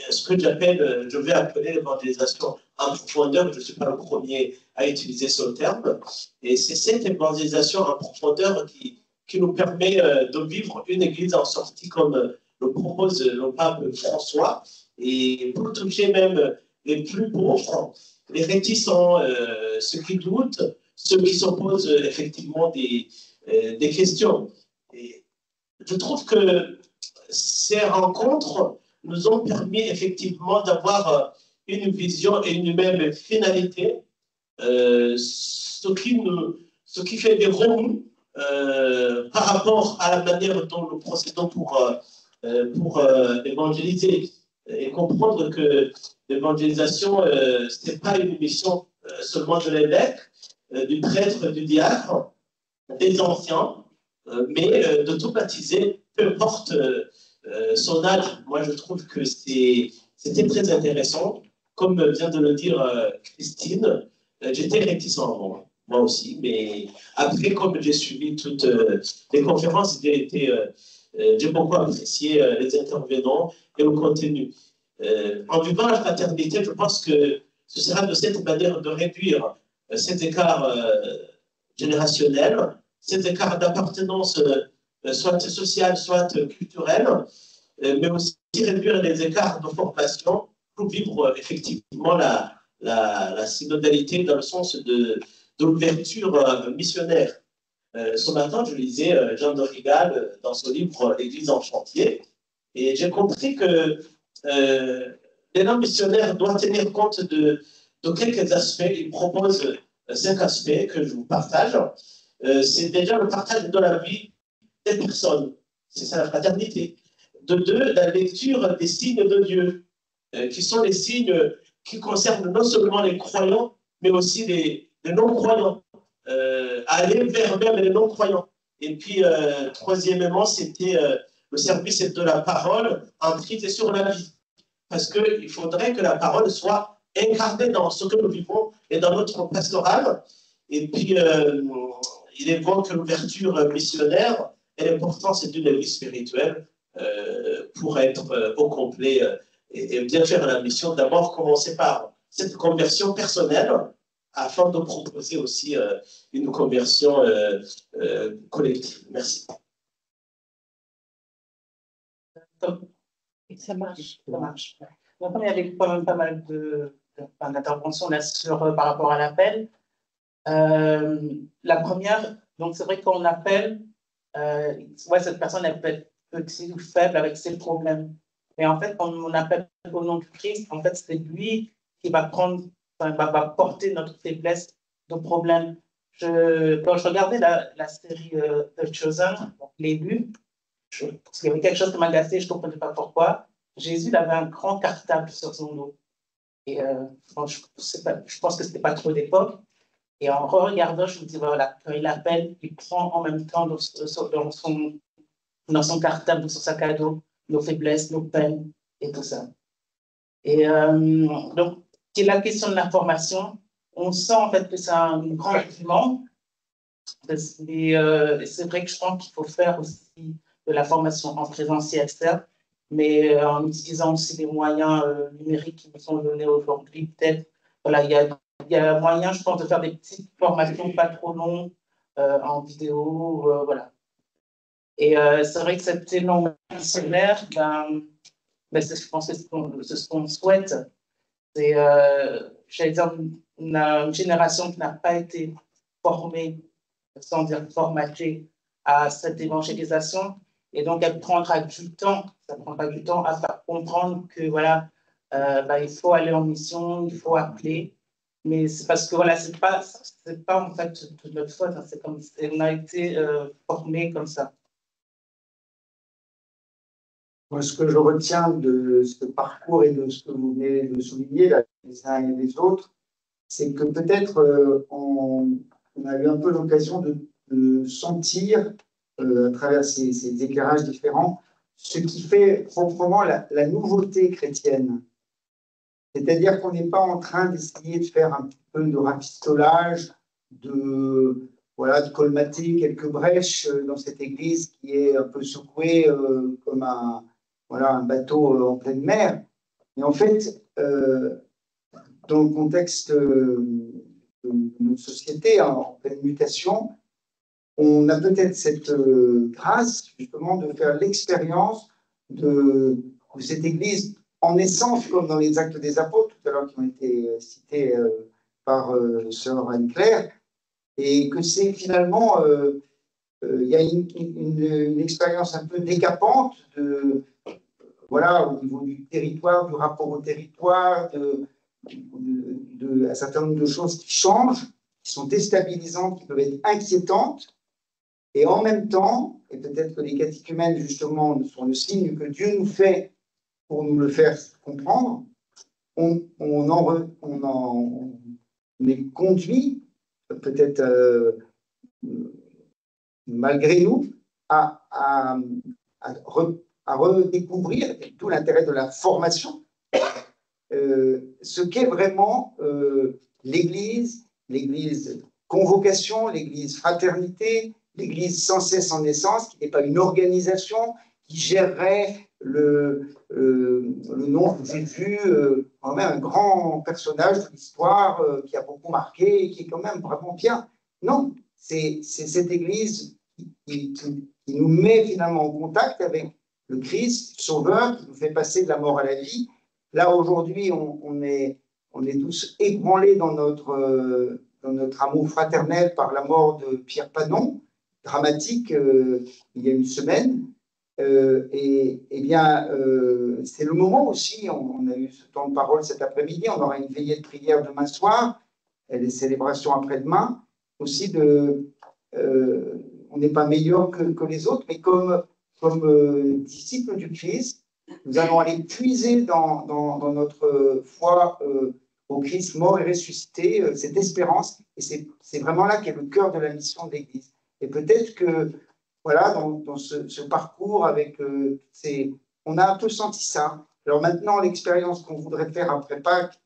ce que je vais appeler l'évangélisation en profondeur. Je ne suis pas le premier à utiliser ce terme. Et c'est cette évangélisation en profondeur qui nous permet de vivre une église en sortie comme le propose le pape François, et pour toucher même les plus pauvres, les réticents, ceux qui doutent, ceux qui se posent effectivement des questions. Et je trouve que ces rencontres nous ont permis effectivement d'avoir une vision et une même finalité, ce qui fait des remous par rapport à la manière dont nous procédons pour évangéliser et comprendre que l'évangélisation, ce n'est pas une mission seulement de l'évêque, du prêtre, du diacre, des anciens, mais de tout baptiser, peu importe son âge. Moi, je trouve que c'était très intéressant. Comme vient de le dire Christine, j'étais réticent moi aussi, mais après, comme j'ai suivi toutes les conférences, j'ai beaucoup apprécié les intervenants et le contenu. En vivant la fraternité, je pense que ce sera de cette manière de réduire cet écart générationnel, cet écart d'appartenance soit sociale, soit culturelle, mais aussi réduire les écarts de formation pour vivre effectivement la synodalité dans le sens de l'ouverture missionnaire. Ce matin, je lisais Jean de Rigal dans son livre L'Église en chantier, et j'ai compris que l'élan missionnaire doit tenir compte de quelques aspects. Il propose 5 aspects que je vous partage. C'est déjà le partage de la vie des personnes, c'est ça la fraternité. De 2, la lecture des signes de Dieu, qui sont les signes qui concernent non seulement les croyants, mais aussi les non-croyants. Aller vers même les non-croyants. Et puis, troisièmement, c'était le service de la parole en prise sur la vie. Parce qu'il faudrait que la parole soit incarnée dans ce que nous vivons et dans notre pastoral. Et puis, il évoque l'ouverture missionnaire et l'importance d'une vie spirituelle pour être au complet et bien faire la mission. D'abord, commencer par cette conversion personnelle afin de proposer aussi une conversion collective. Merci. Ça marche, ça marche. Donc, il y avait quand même pas mal d'interventions là par rapport à l'appel. La première, donc c'est vrai qu'on appelle, cette personne elle peut être petite ou faible avec ses problèmes. Mais en fait, quand on appelle au nom du Christ, en fait, c'est lui qui va va porter notre faiblesse, nos problèmes. Quand je regardais la série The Chosen, l'élu, parce qu'il y avait quelque chose qui m'agaçait, je ne comprenais pas pourquoi. Jésus avait un grand cartable sur son dos. Et je pense que ce n'était pas trop d'époque. Et en regardant, je me dis, voilà, quand il appelle, il prend en même temps dans son cartable, sur sac à dos, nos faiblesses, nos peines et tout ça. Et donc, c'est la question de la formation. On sent en fait que c'est un grand document. C'est vrai que je pense qu'il faut faire aussi de la formation en présentiel, certes, mais en utilisant aussi les moyens numériques qui nous sont donnés aujourd'hui. Peut-être, voilà, il y a moyen, je pense, de faire des petites formations pas trop longues en vidéo, voilà. Et c'est vrai que cet élan missionnaire, je pense que c'est ce qu'on souhaite. C'est, j'allais dire, une génération qui n'a pas été formée, sans dire formatée, à cette évangélisation. Et donc, ça prendra du temps à faire comprendre que, voilà, il faut aller en mission, il faut appeler. Mais c'est parce que, voilà, c'est pas en fait de notre faute, hein, c'est comme on a été formés comme ça. Moi, ce que je retiens de ce parcours et de ce que vous venez de souligner, là, les uns et les autres, c'est que peut-être on a eu un peu l'occasion de sentir, à travers ces éclairages différents, ce qui fait proprement la nouveauté chrétienne. C'est-à-dire qu'on n'est pas en train d'essayer de faire un petit peu de rafistolage, de colmater quelques brèches dans cette église qui est un peu secouée comme un bateau en pleine mer. Mais en fait, dans le contexte de notre société en pleine mutation, on a peut-être cette grâce justement de faire l'expérience de cette église en essence, comme dans les Actes des Apôtres, tout à l'heure qui ont été cités par sœur Anne-Claire, et que c'est finalement, il y a une expérience un peu décapante au niveau du territoire, du rapport au territoire, un certain nombre de choses qui changent, qui sont déstabilisantes, qui peuvent être inquiétantes, et en même temps, et peut-être que les catéchumènes justement sont le signe que Dieu nous fait pour nous le faire comprendre, on est conduit, peut-être malgré nous, à redécouvrir, et tout l'intérêt de la formation, ce qu'est vraiment l'Église convocation, l'Église fraternité, l'Église sans cesse en naissance, qui n'est pas une organisation, qui gérerait le nom de Jésus, quand même un grand personnage de l'histoire qui a beaucoup marqué et qui est quand même vraiment bien. Non, c'est cette Église qui nous met finalement en contact avec le Christ, Sauveur, qui nous fait passer de la mort à la vie. Là, aujourd'hui, on est tous ébranlés dans notre amour fraternel par la mort de Pierre Panon, dramatique, il y a une semaine. Et bien, c'est le moment aussi, on a eu ce temps de parole cet après-midi, on aura une veillée de prière demain soir, et les célébrations après-demain, aussi on n'est pas meilleur que les autres, mais comme disciples du Christ, nous allons aller puiser dans notre foi au Christ mort et ressuscité, cette espérance, et c'est vraiment là qu'est le cœur de la mission de l'Église. Et peut-être que, voilà, dans ce parcours avec on a un peu senti ça. Alors maintenant, l'expérience qu'on voudrait faire après Pâques,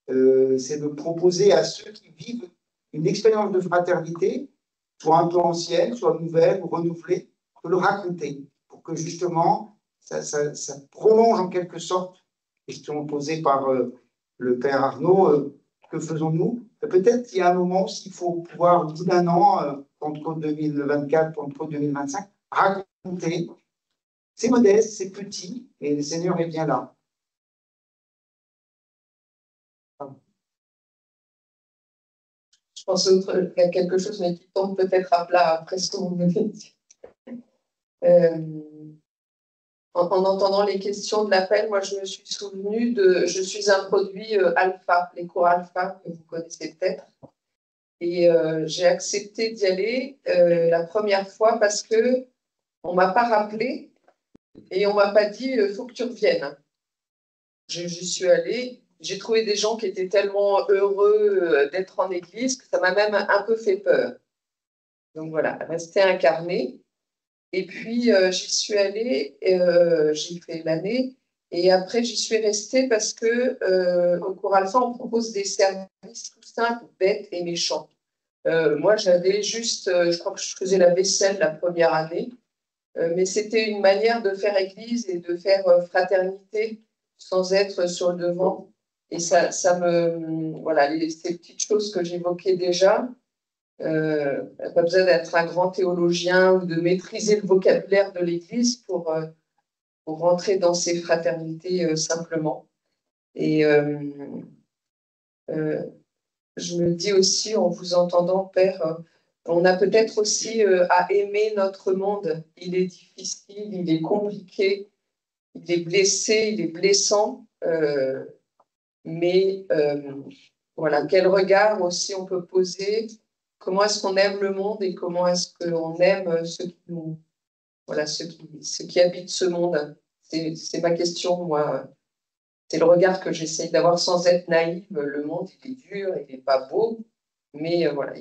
c'est de proposer à ceux qui vivent une expérience de fraternité, soit un peu ancienne, soit nouvelle ou renouvelée, de le raconter, pour que justement, ça prolonge en quelque sorte, question posée par le père Arnaud, que faisons-nous? Peut-être qu'il y a un moment où il faut pouvoir, au bout d'un an, Pentecôte 2024, Pentecôte 2025, raconter. C'est modeste, c'est petit, et le Seigneur est bien là. Je pense qu'il y a quelque chose, mais qui tombe peut-être à plat après ce que vous venez de dire. En entendant les questions de l'appel, moi, je me suis souvenue je suis un produit alpha, les cours alpha, que vous connaissez peut-être. Et j'ai accepté d'y aller la première fois parce que on m'a pas rappelé et on m'a pas dit faut que tu reviennes. J'y suis allée, j'ai trouvé des gens qui étaient tellement heureux d'être en église que ça m'a même un peu fait peur. Donc voilà, rester incarné. Et puis j'y suis allée, j'y fait l'année, et après j'y suis restée parce que au cours alpha on propose des services tout simples, bêtes et méchants. Moi, j'avais juste, je crois que je faisais la vaisselle la première année, mais c'était une manière de faire église et de faire fraternité sans être sur le devant. Et ça voilà, ces petites choses que j'évoquais déjà, pas besoin d'être un grand théologien ou de maîtriser le vocabulaire de l'église pour rentrer dans ces fraternités simplement. Et je me dis aussi, en vous entendant, Père, on a peut-être aussi à aimer notre monde. Il est difficile, il est compliqué, il est blessé, il est blessant. Mais voilà, quel regard aussi on peut poser? Comment est-ce qu'on aime le monde et comment est-ce qu'on aime ceux qui habitent ce monde? C'est ma question, moi. C'est le regard que j'essaye d'avoir sans être naïve. Le monde, il est dur, il n'est pas beau, mais voilà,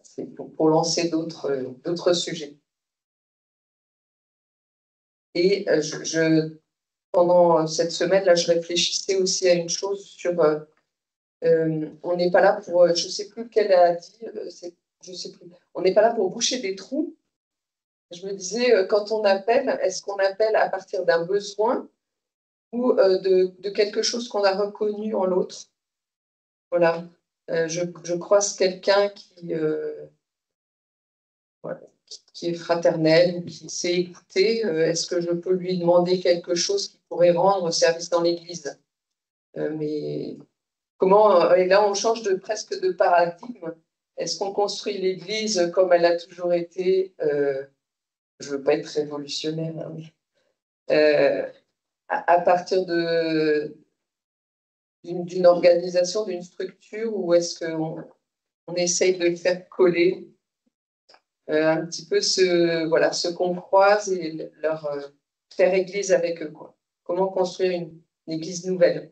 c'est pour lancer d'autres sujets. Et pendant cette semaine-là, je réfléchissais aussi à une chose sur on n'est pas là pour, je ne sais plus lequel a dit, je sais plus, on n'est pas là pour boucher des trous. Je me disais, quand on appelle, est-ce qu'on appelle à partir d'un besoin ou de quelque chose qu'on a reconnu en l'autre? Voilà. Je croise quelqu'un qui est fraternel ou qui sait écouter. Est-ce que je peux lui demander quelque chose qui pourrait rendre service dans l'Église? Mais comment, et là on change presque de paradigme. Est-ce qu'on construit l'Église comme elle a toujours été? Je ne veux pas être révolutionnaire, hein, mais à partir d'une organisation, d'une structure, ou est-ce qu'on essaye de faire coller un petit peu ce qu'on croise et leur faire église avec eux, quoi. Comment construire une église nouvelle?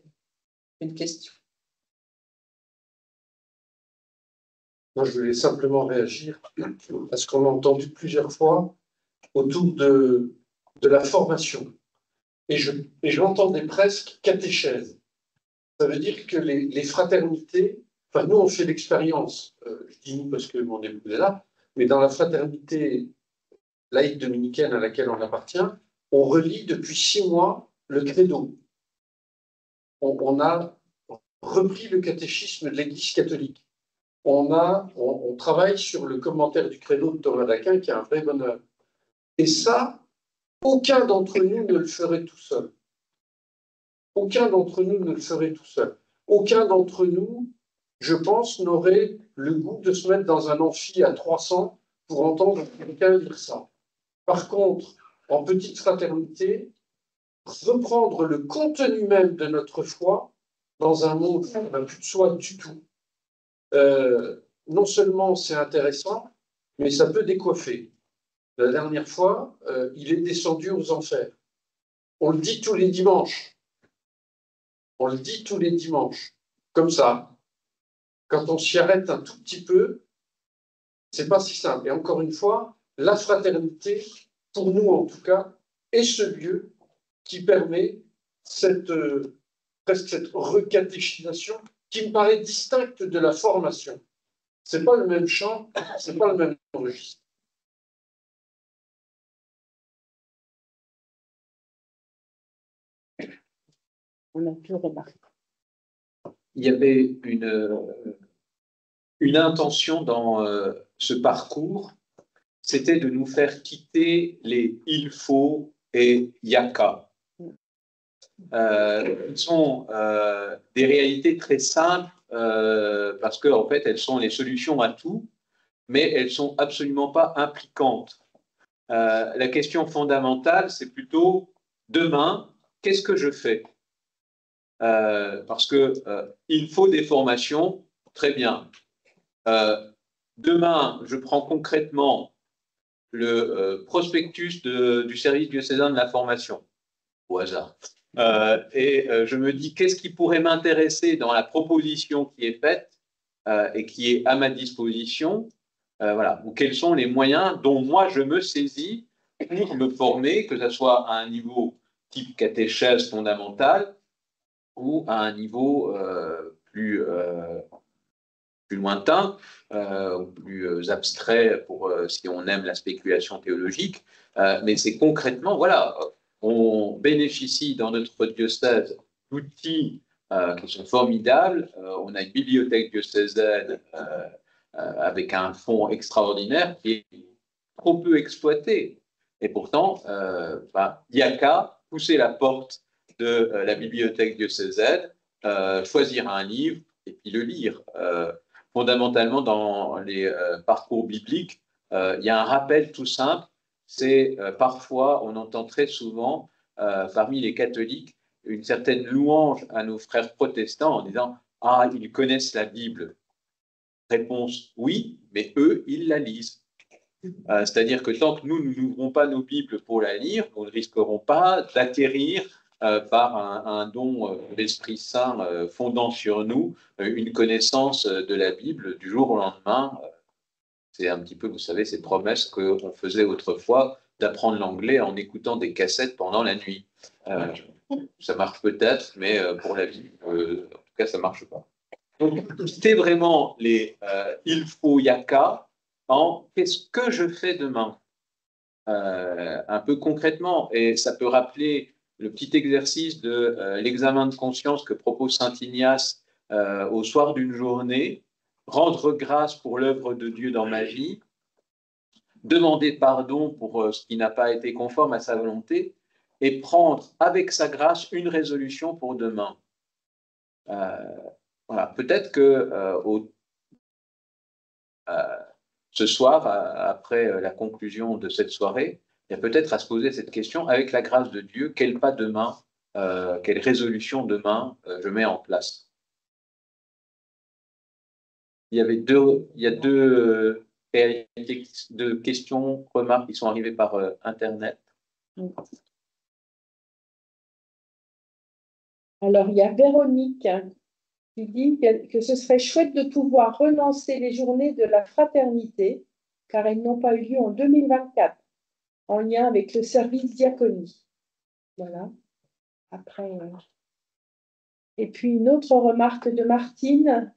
Une question. Moi, je voulais simplement réagir à ce qu'on a entendu plusieurs fois autour de la formation. Et j'entendais presque catéchèse. Ça veut dire que les fraternités, enfin nous on fait l'expérience, je dis nous parce que mon épouse est là, mais dans la fraternité laïque dominicaine à laquelle on appartient, on relit depuis 6 mois le credo. On a repris le catéchisme de l'Église catholique. On travaille sur le commentaire du credo de Thomas d'Aquin, qui est un vrai bonheur. Et ça, aucun d'entre nous ne le ferait tout seul. Aucun d'entre nous ne le ferait tout seul. Aucun d'entre nous, je pense, n'aurait le goût de se mettre dans un amphi à 300 pour entendre quelqu'un dire ça. Par contre, en petite fraternité, reprendre le contenu même de notre foi dans un monde qui n'a plus de soi du tout, non seulement c'est intéressant, mais ça peut décoiffer. La dernière fois, il est descendu aux enfers. On le dit tous les dimanches. On le dit tous les dimanches. Comme ça. Quand on s'y arrête un tout petit peu, c'est pas si simple. Et encore une fois, la fraternité, pour nous en tout cas, est ce lieu qui permet presque cette recatéchisation qui me paraît distincte de la formation. C'est pas le même chant, c'est pas le même registre. On a pu remarquer. Il y avait une intention dans ce parcours, c'était de nous faire quitter les il faut et yaka. Qui sont des réalités très simples parce qu'en fait, elles sont les solutions à tout, mais elles ne sont absolument pas impliquantes. La question fondamentale, c'est plutôt demain, qu'est-ce que je fais? Parce que il faut des formations, très bien. Demain, je prends concrètement le prospectus du service diocésain de la formation, au hasard. Je me dis qu'est-ce qui pourrait m'intéresser dans la proposition qui est faite et qui est à ma disposition, voilà, ou quels sont les moyens dont moi je me saisis pour me former, que ce soit à un niveau type catéchèse fondamentale ou à un niveau plus lointain, plus abstrait pour si on aime la spéculation théologique, mais c'est concrètement, voilà, on bénéficie dans notre diocèse d'outils qui sont formidables. On a une bibliothèque diocésaine avec un fonds extraordinaire qui est trop peu exploité. Et pourtant, il n'y a qu'à pousser la porte de la bibliothèque diocésaine, choisir un livre et puis le lire. Fondamentalement, dans les parcours bibliques, il y a un rappel tout simple. C'est parfois, on entend très souvent parmi les catholiques une certaine louange à nos frères protestants en disant « Ah, ils connaissent la Bible ». Réponse « Oui, mais eux, ils la lisent ». C'est-à-dire que tant que nous n'ouvrons pas nos Bibles pour la lire, nous ne risquerons pas d'acquérir par un don de l'Esprit Saint fondant sur nous une connaissance de la Bible du jour au lendemain. C'est un petit peu, vous savez, ces promesses qu'on faisait autrefois d'apprendre l'anglais en écoutant des cassettes pendant la nuit. Ça marche peut-être, mais pour la vie, en tout cas, ça ne marche pas. Donc, c'était vraiment les il faut yaka en qu'est-ce que je fais demain, un peu concrètement. Et ça peut rappeler le petit exercice de l'examen de conscience que propose saint Ignace au soir d'une journée. Rendre grâce pour l'œuvre de Dieu dans ma vie, demander pardon pour ce qui n'a pas été conforme à sa volonté et prendre avec sa grâce une résolution pour demain. Voilà. Peut-être que ce soir, après la conclusion de cette soirée, il y a peut-être à se poser cette question, avec la grâce de Dieu, quel pas demain, quelle résolution demain je mets en place. Il y a deux questions, remarques qui sont arrivées par Internet. Alors, il y a Véronique qui dit que ce serait chouette de pouvoir relancer les journées de la fraternité, car elles n'ont pas eu lieu en 2024, en lien avec le service diaconie. Voilà. Après. Et puis, une autre remarque de Martine.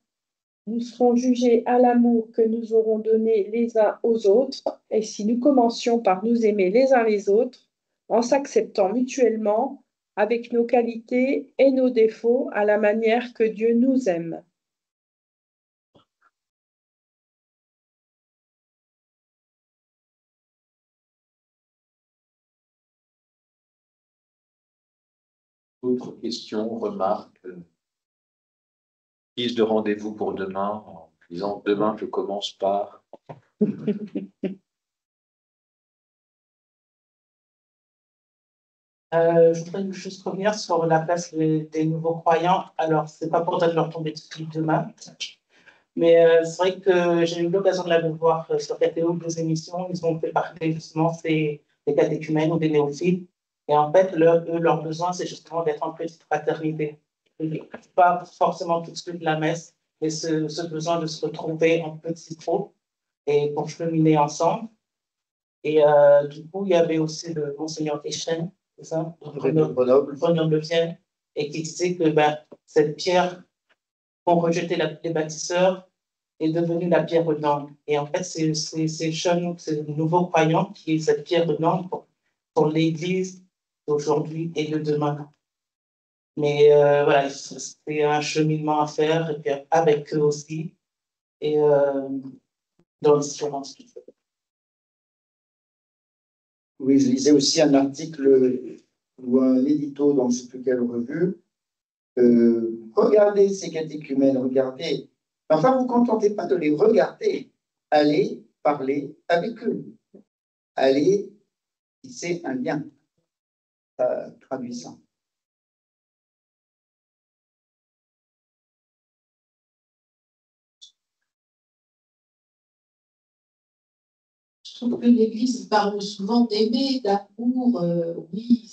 nous serons jugés à l'amour que nous aurons donné les uns aux autres, et si nous commencions par nous aimer les uns les autres, en s'acceptant mutuellement avec nos qualités et nos défauts à la manière que Dieu nous aime. Autre question, remarque, prise de rendez-vous pour demain, en disant demain je commence par. Je voudrais juste revenir sur la place des nouveaux croyants. Alors, c'est pas pour leur tomber dessus demain, mais c'est vrai que j'ai eu l'occasion de la voir sur KTO, deux émissions. Ils ont fait partie justement des catéchumènes ou des néophytes. Et en fait, leur besoin, c'est justement d'être en petite fraternité. Pas forcément tout de suite la messe, mais ce besoin de se retrouver en petits groupes et pour cheminer ensemble. Et du coup, il y avait aussi le Monseigneur Deschênes, c'est ça, Grenoble-Vienne, et qui disait que cette pierre qu'ont rejetée les bâtisseurs est devenue la pierre d'angle. Et en fait, c'est ces jeunes, ces nouveaux croyants qui est cette pierre d'angle pour l'Église d'aujourd'hui et de demain. Mais voilà, c'est un cheminement à faire, et puis avec eux aussi, et dans l'espérance. Oui, je lisais aussi un article ou un édito dans je ne sais plus quelle revue. Regardez ces catéchumènes, regardez. Enfin, vous ne vous contentez pas de les regarder. Allez parler avec eux. Allez tisser un lien. Ça traduit ça. Je trouve que l'Église parle souvent d'aimer, d'amour. Oui,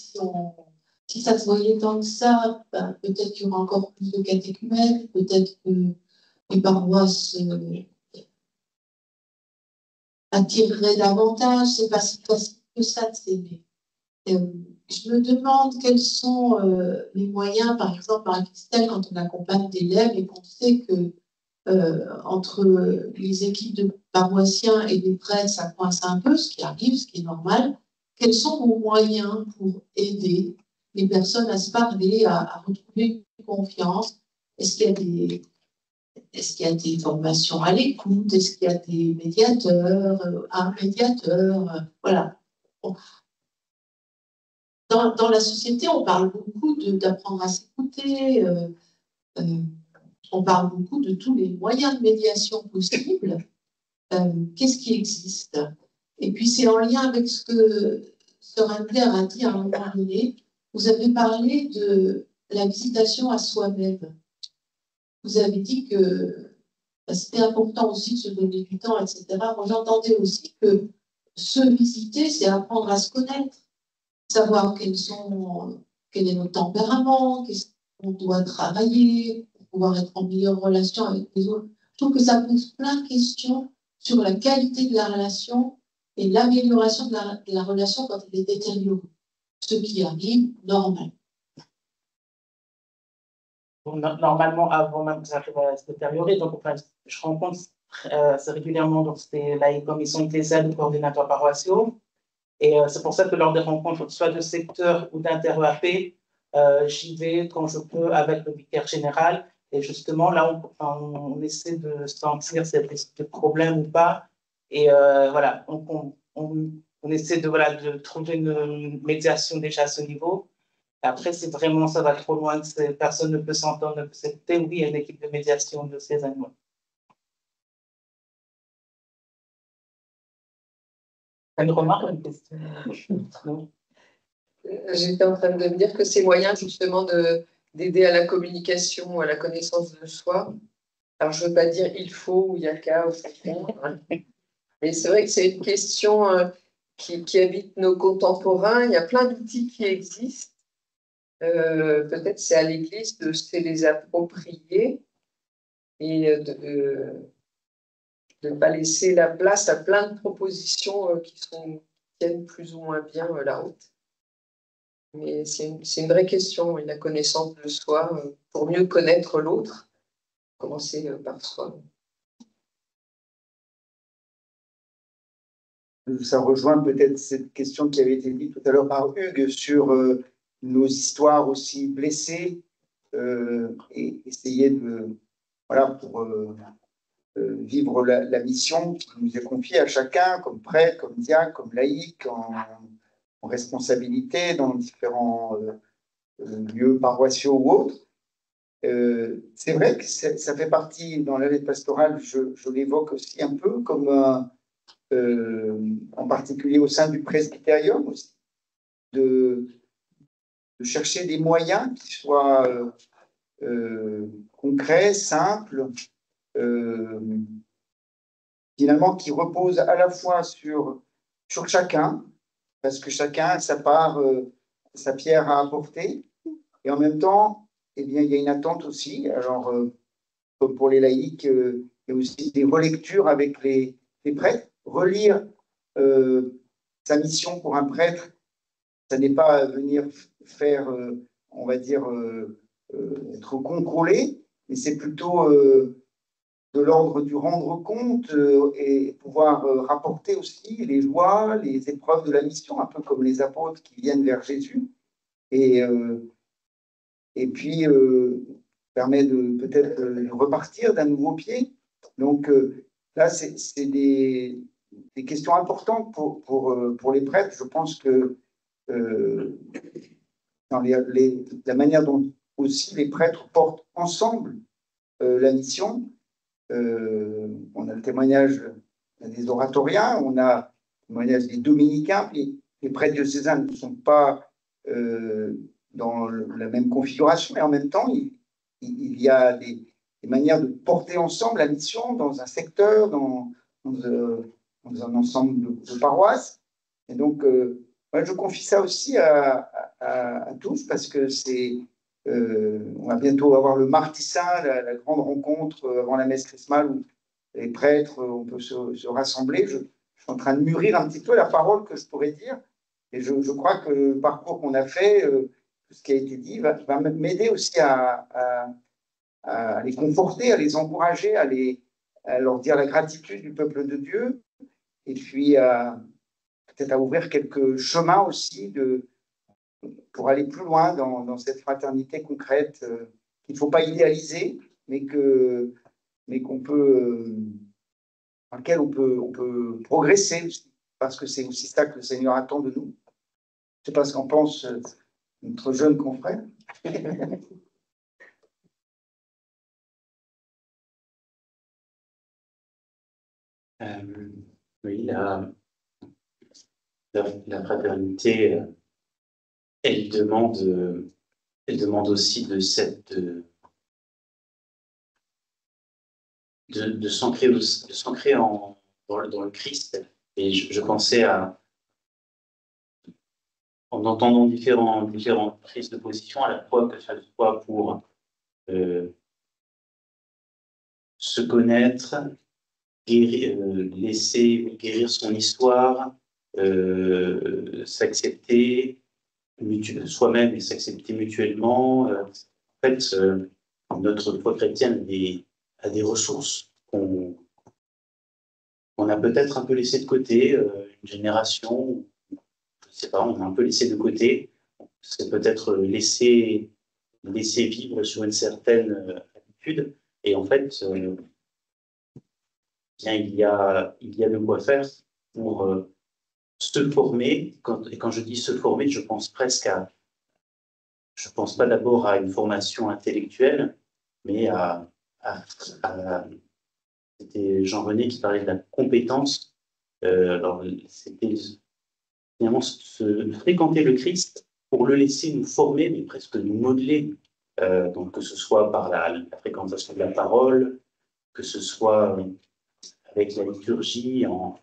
si ça se voyait tant que ça, peut-être qu'il y aura encore plus de catéchumènes, peut-être que les paroisses attireraient davantage. C'est pas si facile que ça de s'aimer. Je me demande quels sont les moyens, par exemple, à Christelle, quand on accompagne des élèves et qu'on sait que entre les équipes de paroissiens et des prêtres, ça coince un peu, ce qui arrive, ce qui est normal. Quels sont vos moyens pour aider les personnes à se parler, à retrouver une confiance? Est-ce qu'il y a des formations à l'écoute? Est-ce qu'il y a des médiateurs, un médiateur? Voilà. Dans la société, on parle beaucoup d'apprendre à s'écouter. On parle beaucoup de tous les moyens de médiation possibles. Qu'est-ce qui existe? Et puis, c'est en lien avec ce que Sœur Anne-Claire a dit à un moment donné. Vous avez parlé de la visitation à soi-même. Vous avez dit que c'était important aussi de se donner du temps, etc. Moi, j'entendais aussi que se visiter, c'est apprendre à se connaître, savoir quel est notre tempérament, qu'est-ce qu'on doit travailler, pouvoir être en meilleure relation avec les autres. Je trouve que ça pose plein de questions sur la qualité de la relation et l'amélioration de la relation quand elle est détériorée. Ce qui arrive normalement. Normalement, avant même que ça arrive à se détériorer, donc enfin, je rencontre assez régulièrement, donc c'était la commission ecclésiale de coordinateurs paroissiaux. Et c'est pour ça que lors des rencontres, soit de secteur ou d'inter-EAP, j'y vais quand je peux avec le vicaire général. Et justement, là, on essaie de sentir si y a des problèmes ou pas. Et voilà, on essaie de trouver une médiation déjà à ce niveau. Et après, si vraiment ça va trop loin, que personne ne peut s'entendre, ne peut s'écouter, oui, il y a une équipe de médiation de ces animaux. Une remarque, une question? Non. J'étais en train de me dire que ces moyens justement d'aider à la communication, à la connaissance de soi. Alors je ne veux pas dire il faut ou il y a qu'à, mais c'est vrai que c'est une question qui habite nos contemporains. Il y a plein d'outils qui existent. Peut-être c'est à l'Église de se les approprier et de ne pas laisser la place à plein de propositions qui tiennent plus ou moins bien la route. Mais c'est une vraie question, la connaissance de soi, pour mieux connaître l'autre. commencer par soi. Ça rejoint peut-être cette question qui avait été dite tout à l'heure par Hugues sur nos histoires aussi blessées et essayer de, voilà, pour vivre la mission qui nous est confiée à chacun, comme prêtre, comme diacre, comme laïc, en responsabilité dans différents lieux paroissiaux ou autres. C'est vrai que ça fait partie, dans la lettre pastorale, je l'évoque aussi un peu comme en particulier au sein du presbytérium aussi, de chercher des moyens qui soient concrets, simples, finalement qui reposent à la fois sur chacun, parce que chacun a sa part, sa pierre à apporter, et en même temps, eh bien, il y a une attente aussi, alors comme pour les laïcs, il y a aussi des relectures avec les prêtres. Relire sa mission pour un prêtre, ça n'est pas venir faire, on va dire, être contrôlé, mais c'est plutôt de l'ordre du rendre compte et pouvoir rapporter aussi les joies, les épreuves de la mission, un peu comme les apôtres qui viennent vers Jésus. Et puis, permet de peut-être repartir d'un nouveau pied. Donc là, c'est des questions importantes pour les prêtres. Je pense que dans la manière dont aussi les prêtres portent ensemble la mission, on a le témoignage des oratoriens, on a le témoignage des dominicains, les prêtres diocésains ne sont pas dans la même configuration, mais en même temps, il y a des manières de porter ensemble la mission dans un secteur, dans un ensemble de paroisses. Et donc, moi, je confie ça aussi à tous, parce que on va bientôt avoir le Mardi Saint, la grande rencontre avant la messe chrismale où les prêtres, on peut se rassembler. Je suis en train de mûrir un petit peu la parole que je pourrais dire. Et je crois que le parcours qu'on a fait, tout ce qui a été dit, va m'aider aussi à les conforter, à les encourager, à leur dire la gratitude du peuple de Dieu, et puis peut-être à ouvrir quelques chemins aussi pour aller plus loin dans cette fraternité concrète qu'il ne faut pas idéaliser, mais qu'on peut, dans laquelle on peut progresser aussi, parce que c'est aussi ça que le Seigneur attend de nous. Je ne sais pas ce qu'en pense notre jeune confrère. Oui, la fraternité, elle demande aussi de s'ancrer dans le Christ. Et je pensais en entendant différentes prises de position, à la fois que ce soit pour se connaître, laisser guérir son histoire, s'accepter soi-même et s'accepter mutuellement. En fait, notre foi chrétienne a des ressources qu'on a peut-être un peu laissées de côté, une génération, je ne sais pas, on a un peu laissé de côté. C'est peut-être laisser vivre sur une certaine habitude. Et en fait, bien, il y a de quoi faire pour se former. Et quand je dis se former, je pense pas d'abord à une formation intellectuelle, mais c'était Jean-René qui parlait de la compétence. Alors, c'était finalement fréquenter le Christ pour le laisser nous former, mais presque nous modeler. Donc, que ce soit par la fréquentation de la parole, que ce soit avec la liturgie, en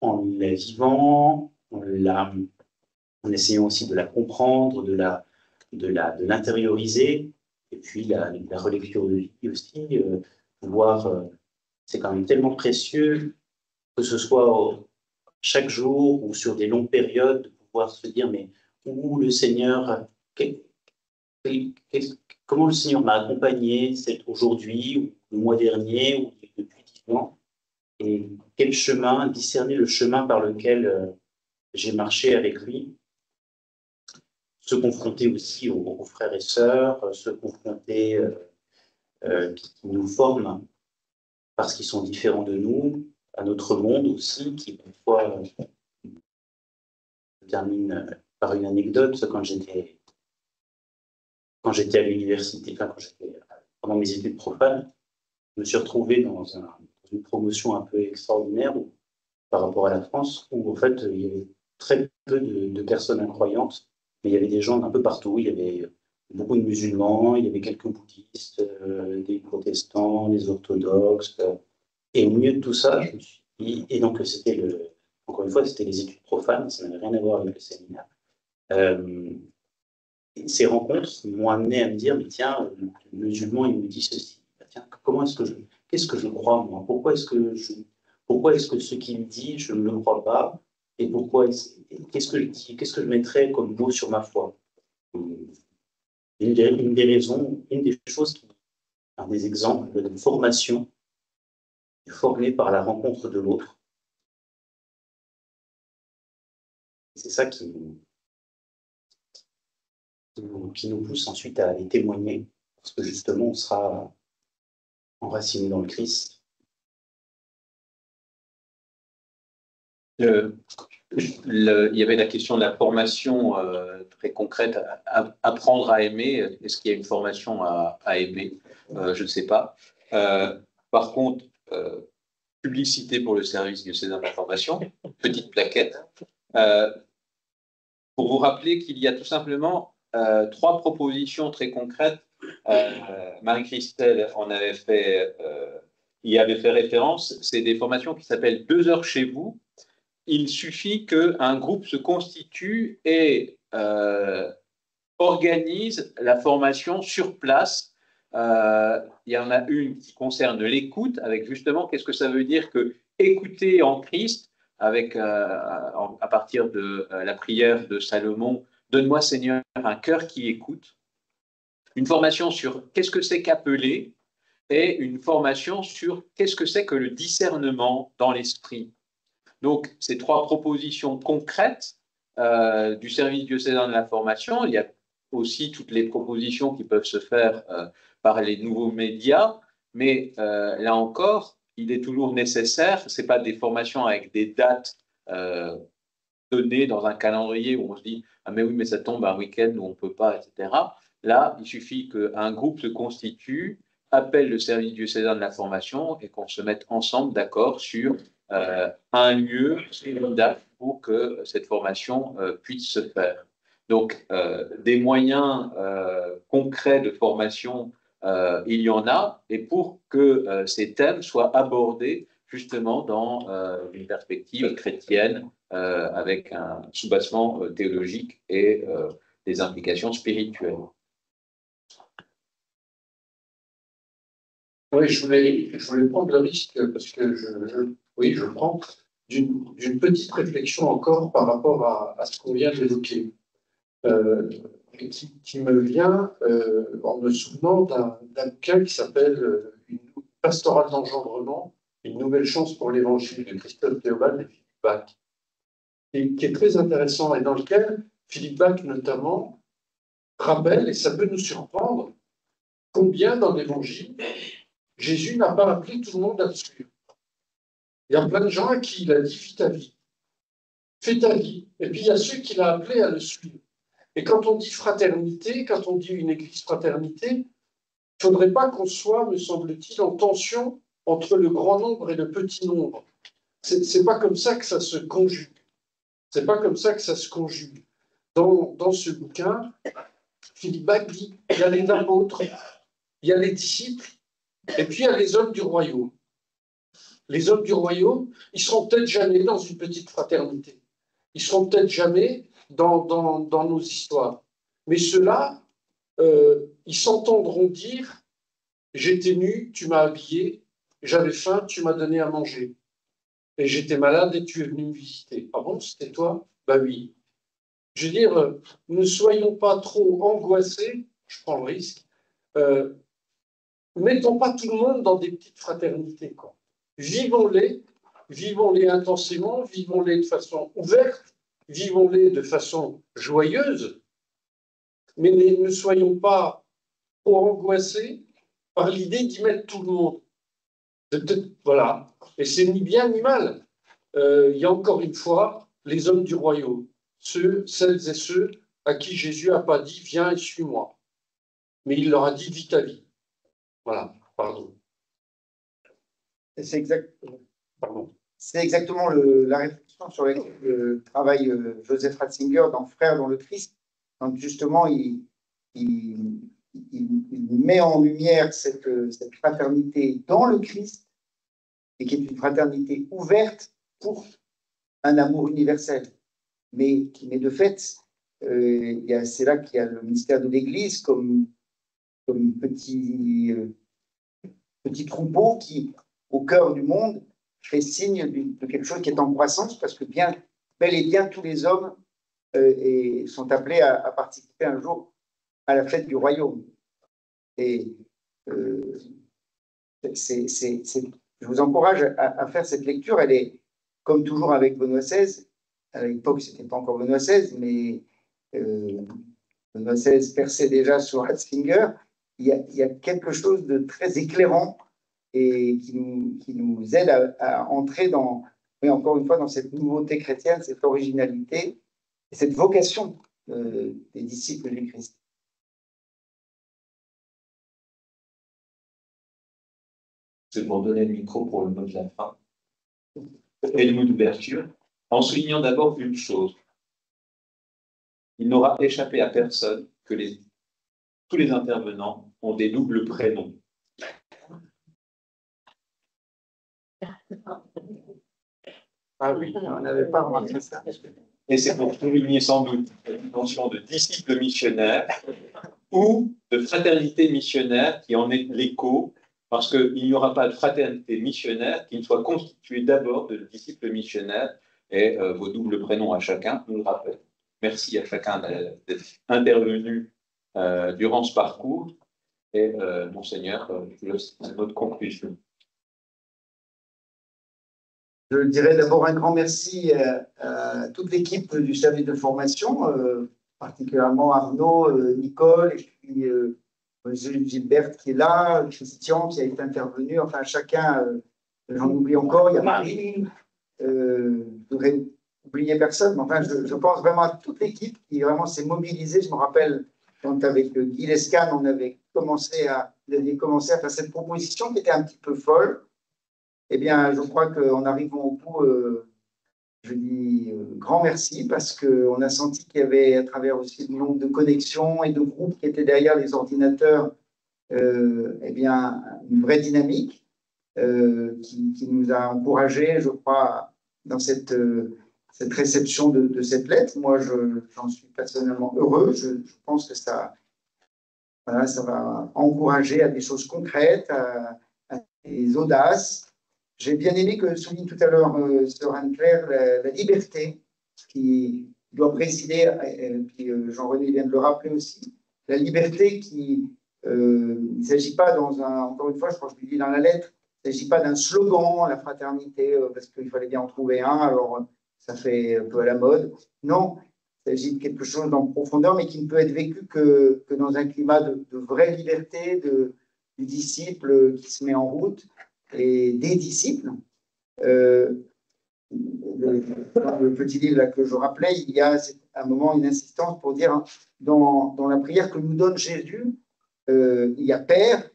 la vivant, en essayant aussi de la comprendre, de l'intérioriser, et puis la relecture de vie aussi, pouvoir, c'est quand même tellement précieux, que ce soit chaque jour ou sur des longues périodes, de pouvoir se dire, mais où le Seigneur, comment le Seigneur m'a accompagné aujourd'hui, ou le mois dernier, ou depuis 10 ans, et quel chemin, discerner le chemin par lequel j'ai marché avec lui, se confronter aussi aux frères et sœurs, se confronter qui nous forment parce qu'ils sont différents de nous, à notre monde aussi, qui parfois, je termine par une anecdote, quand j'étais à l'université, pendant mes études profanes, je me suis retrouvé dans une promotion un peu extraordinaire par rapport à la France, où en fait, il y avait très peu de personnes incroyantes, mais il y avait des gens un peu partout. Il y avait beaucoup de musulmans, il y avait quelques bouddhistes, des protestants, des orthodoxes. Et au milieu de tout ça, je me suis dit, et donc encore une fois, c'était les études profanes, ça n'avait rien à voir avec le séminaire. Ces rencontres m'ont amené à me dire, mais tiens, le musulman, il me dit ceci. Tiens, qu'est-ce que je crois, moi? Pourquoi est-ce que ce qu'il dit, je ne le crois pas? Et qu'est-ce que je dis? Qu'est-ce que je mettrais comme mot sur ma foi? Une des raisons, une des choses, un des exemples de formation formée par la rencontre de l'autre. C'est ça qui nous pousse ensuite à aller témoigner, parce que justement, on sera enraciné dans le Christ. Il y avait la question de la formation très concrète, apprendre à aimer. Est-ce qu'il y a une formation à aimer? Je ne sais pas. Par contre, publicité pour le service diocésain de la formation, petite plaquette, pour vous rappeler qu'il y a tout simplement 3 propositions très concrètes. Marie-Christelle y avait fait référence. C'est des formations qui s'appellent 2 heures chez vous. Il suffit qu'un groupe se constitue et organise la formation sur place. Il y en a une qui concerne l'écoute, avec justement qu'est-ce que ça veut dire que écouter en Christ, avec à partir de la prière de Salomon, donne-moi Seigneur un cœur qui écoute. Une formation sur qu'est-ce que c'est qu'appeler, et une formation sur qu'est-ce que c'est que le discernement dans l'esprit. Donc, ces 3 propositions concrètes du service diocésain de la formation. Il y a aussi toutes les propositions qui peuvent se faire par les nouveaux médias, mais là encore, il est toujours nécessaire, ce n'est pas des formations avec des dates données dans un calendrier où on se dit « Ah mais oui, mais ça tombe un week-end où on ne peut pas, etc. » Là, il suffit qu'un groupe se constitue, appelle le service diocésain de la formation et qu'on se mette ensemble d'accord sur un lieu, une date pour que cette formation puisse se faire. Donc, des moyens concrets de formation, il y en a, et pour que ces thèmes soient abordés justement dans une perspective chrétienne avec un soubassement théologique et des implications spirituelles. Oui, je voulais prendre le risque, parce que je prends, d'une petite réflexion encore par rapport à ce qu'on vient d'évoquer, qui me vient en me souvenant d'un bouquin qui s'appelle Une pastorale d'engendrement, une nouvelle chance pour l'évangile de Christophe Théobald et Philippe Bach, et qui est très intéressant, et dans lequel Philippe Bach notamment rappelle, et ça peut nous surprendre, combien dans l'évangile Jésus n'a pas appelé tout le monde à le suivre. Il y a plein de gens à qui il a dit « Fais ta vie ». Fais ta vie. Et puis il y a ceux qu'il a appelés à le suivre. Et quand on dit fraternité, quand on dit une église fraternité, il ne faudrait pas qu'on soit, me semble-t-il, en tension entre le grand nombre et le petit nombre. C'est pas comme ça que ça se conjugue. C'est pas comme ça que ça se conjugue. Dans ce bouquin, Philippe Bach dit il y a les apôtres, il y a les disciples, et puis il y a les hommes du royaume. Les hommes du royaume, ils seront peut-être jamais dans une petite fraternité. Ils seront peut-être jamais dans nos histoires. Mais ceux-là, ils s'entendront dire « J'étais nu, tu m'as habillé, j'avais faim, tu m'as donné à manger. Et j'étais malade et tu es venu me visiter. » Ah bon, c'était toi? Ben oui. Je veux dire, ne soyons pas trop angoissés, je prends le risque, mettons pas tout le monde dans des petites fraternités, quoi. Vivons-les intensément, vivons-les de façon ouverte, vivons-les de façon joyeuse, mais ne soyons pas trop angoissés par l'idée d'y mettre tout le monde. Voilà. Et c'est ni bien ni mal. Il y a encore une fois les hommes du royaume, celles et ceux à qui Jésus n'a pas dit « viens et suis-moi », mais il leur a dit « vis ta vie ». Voilà, pardon. C'est exactement la réflexion sur laquelle travaille Joseph Ratzinger dans Frères dans le Christ, quand justement il met en lumière cette fraternité dans le Christ, et qui est une fraternité ouverte pour un amour universel. Mais de fait, c'est là qu'il y a le mystère de l'Église comme petit troupeau qui, au cœur du monde, fait signe de quelque chose qui est en croissance, parce que bel et bien tous les hommes sont appelés à participer un jour à la fête du royaume. Et je vous encourage à faire cette lecture. Elle est, comme toujours avec Benoît XVI, à l'époque, ce n'était pas encore Benoît XVI, mais Benoît XVI perçait déjà sur Ratzinger. Il y a quelque chose de très éclairant et qui nous aide à entrer mais encore une fois, dans cette nouveauté chrétienne, cette originalité et cette vocation des disciples du Christ. Je vais vous donner le micro pour le mot de la fin et le mot d'ouverture, en soulignant d'abord une chose. Il n'aura échappé à personne que tous les intervenants ont des doubles prénoms. Ah oui, on n'avait pas remarqué ça. Et c'est pour souligner sans doute la dimension de disciples missionnaires ou de fraternité missionnaire qui en est l'écho, parce qu'il n'y aura pas de fraternité missionnaire qui ne soit constituée d'abord de disciples missionnaires, et vos doubles prénoms à chacun nous le rappellent. Merci à chacun d'être intervenu durant ce parcours, et Monseigneur, c'est notre conclusion. Je dirais d'abord un grand merci à toute l'équipe du service de formation, particulièrement Arnaud, Nicole, et puis Gilbert qui est là, Christian qui a été intervenu, enfin chacun, j'en oublie encore, il y a Marie, je ne voudrais oublier personne, mais enfin je pense vraiment à toute l'équipe qui vraiment s'est mobilisée. Je me rappelle quand avec Guy Lescan, on avait commencé à faire cette proposition qui était un petit peu folle. Eh bien, je crois qu'en arrivant au bout, je dis grand merci parce qu'on a senti qu'il y avait, à travers aussi le nombre de connexions et de groupes qui étaient derrière les ordinateurs, eh bien, une vraie dynamique qui nous a encouragés, je crois, dans cette réception de cette lettre. Moi, j'en suis personnellement heureux. Je pense que ça va encourager à des choses concrètes, à des audaces. J'ai bien aimé que souligne tout à l'heure Sœur Anne-Claire la liberté qui doit présider, et puis Jean-René vient de le rappeler aussi, la liberté il ne s'agit pas encore une fois, je crois que je le dis dans la lettre, il ne s'agit pas d'un slogan, la fraternité, parce qu'il fallait bien en trouver un, alors ça fait un peu à la mode. Non, il s'agit de quelque chose en profondeur, mais qui ne peut être vécu que dans un climat de vraie liberté, du disciple qui se met en route, et des disciples. Le petit livre là que je rappelais, il y a à un moment une insistance pour dire dans la prière que nous donne Jésus, il y a Père,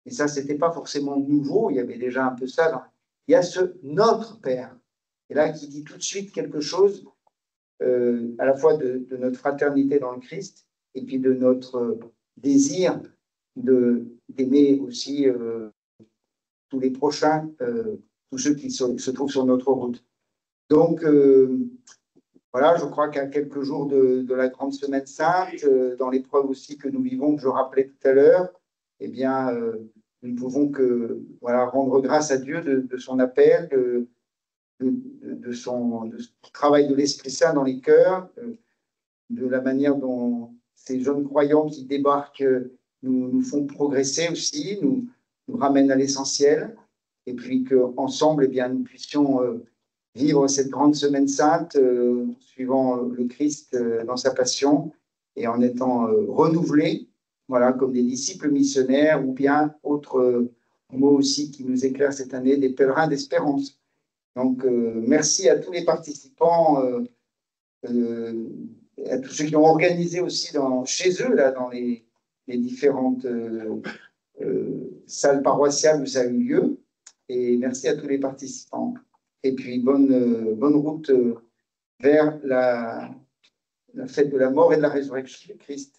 et ça c'était pas forcément nouveau, il y avait déjà un peu ça, il y a ce notre Père, et là qui dit tout de suite quelque chose à la fois de notre fraternité dans le Christ, et puis de notre désir d'aimer aussi tous les prochains, tous ceux qui se trouvent sur notre route. Donc, voilà, je crois qu'à quelques jours de la Grande Semaine Sainte, dans l'épreuve aussi que nous vivons, que je rappelais tout à l'heure, eh bien, nous ne pouvons que rendre grâce à Dieu de son appel, de son travail de l'Esprit Saint dans les cœurs, de la manière dont ces jeunes croyants qui débarquent nous font progresser aussi, nous ramènent à l'essentiel, et puis qu'ensemble, eh bien, nous puissions vivre cette grande semaine sainte, suivant le Christ dans sa passion, et en étant renouvelés, voilà, comme des disciples missionnaires, ou bien autres mots aussi qui nous éclairent cette année, des pèlerins d'espérance. Donc, merci à tous les participants, à tous ceux qui ont organisé aussi chez eux, là, dans les différentes salles paroissiales où ça a eu lieu. Et merci à tous les participants. Et puis, bonne route vers la fête de la mort et de la résurrection de Christ.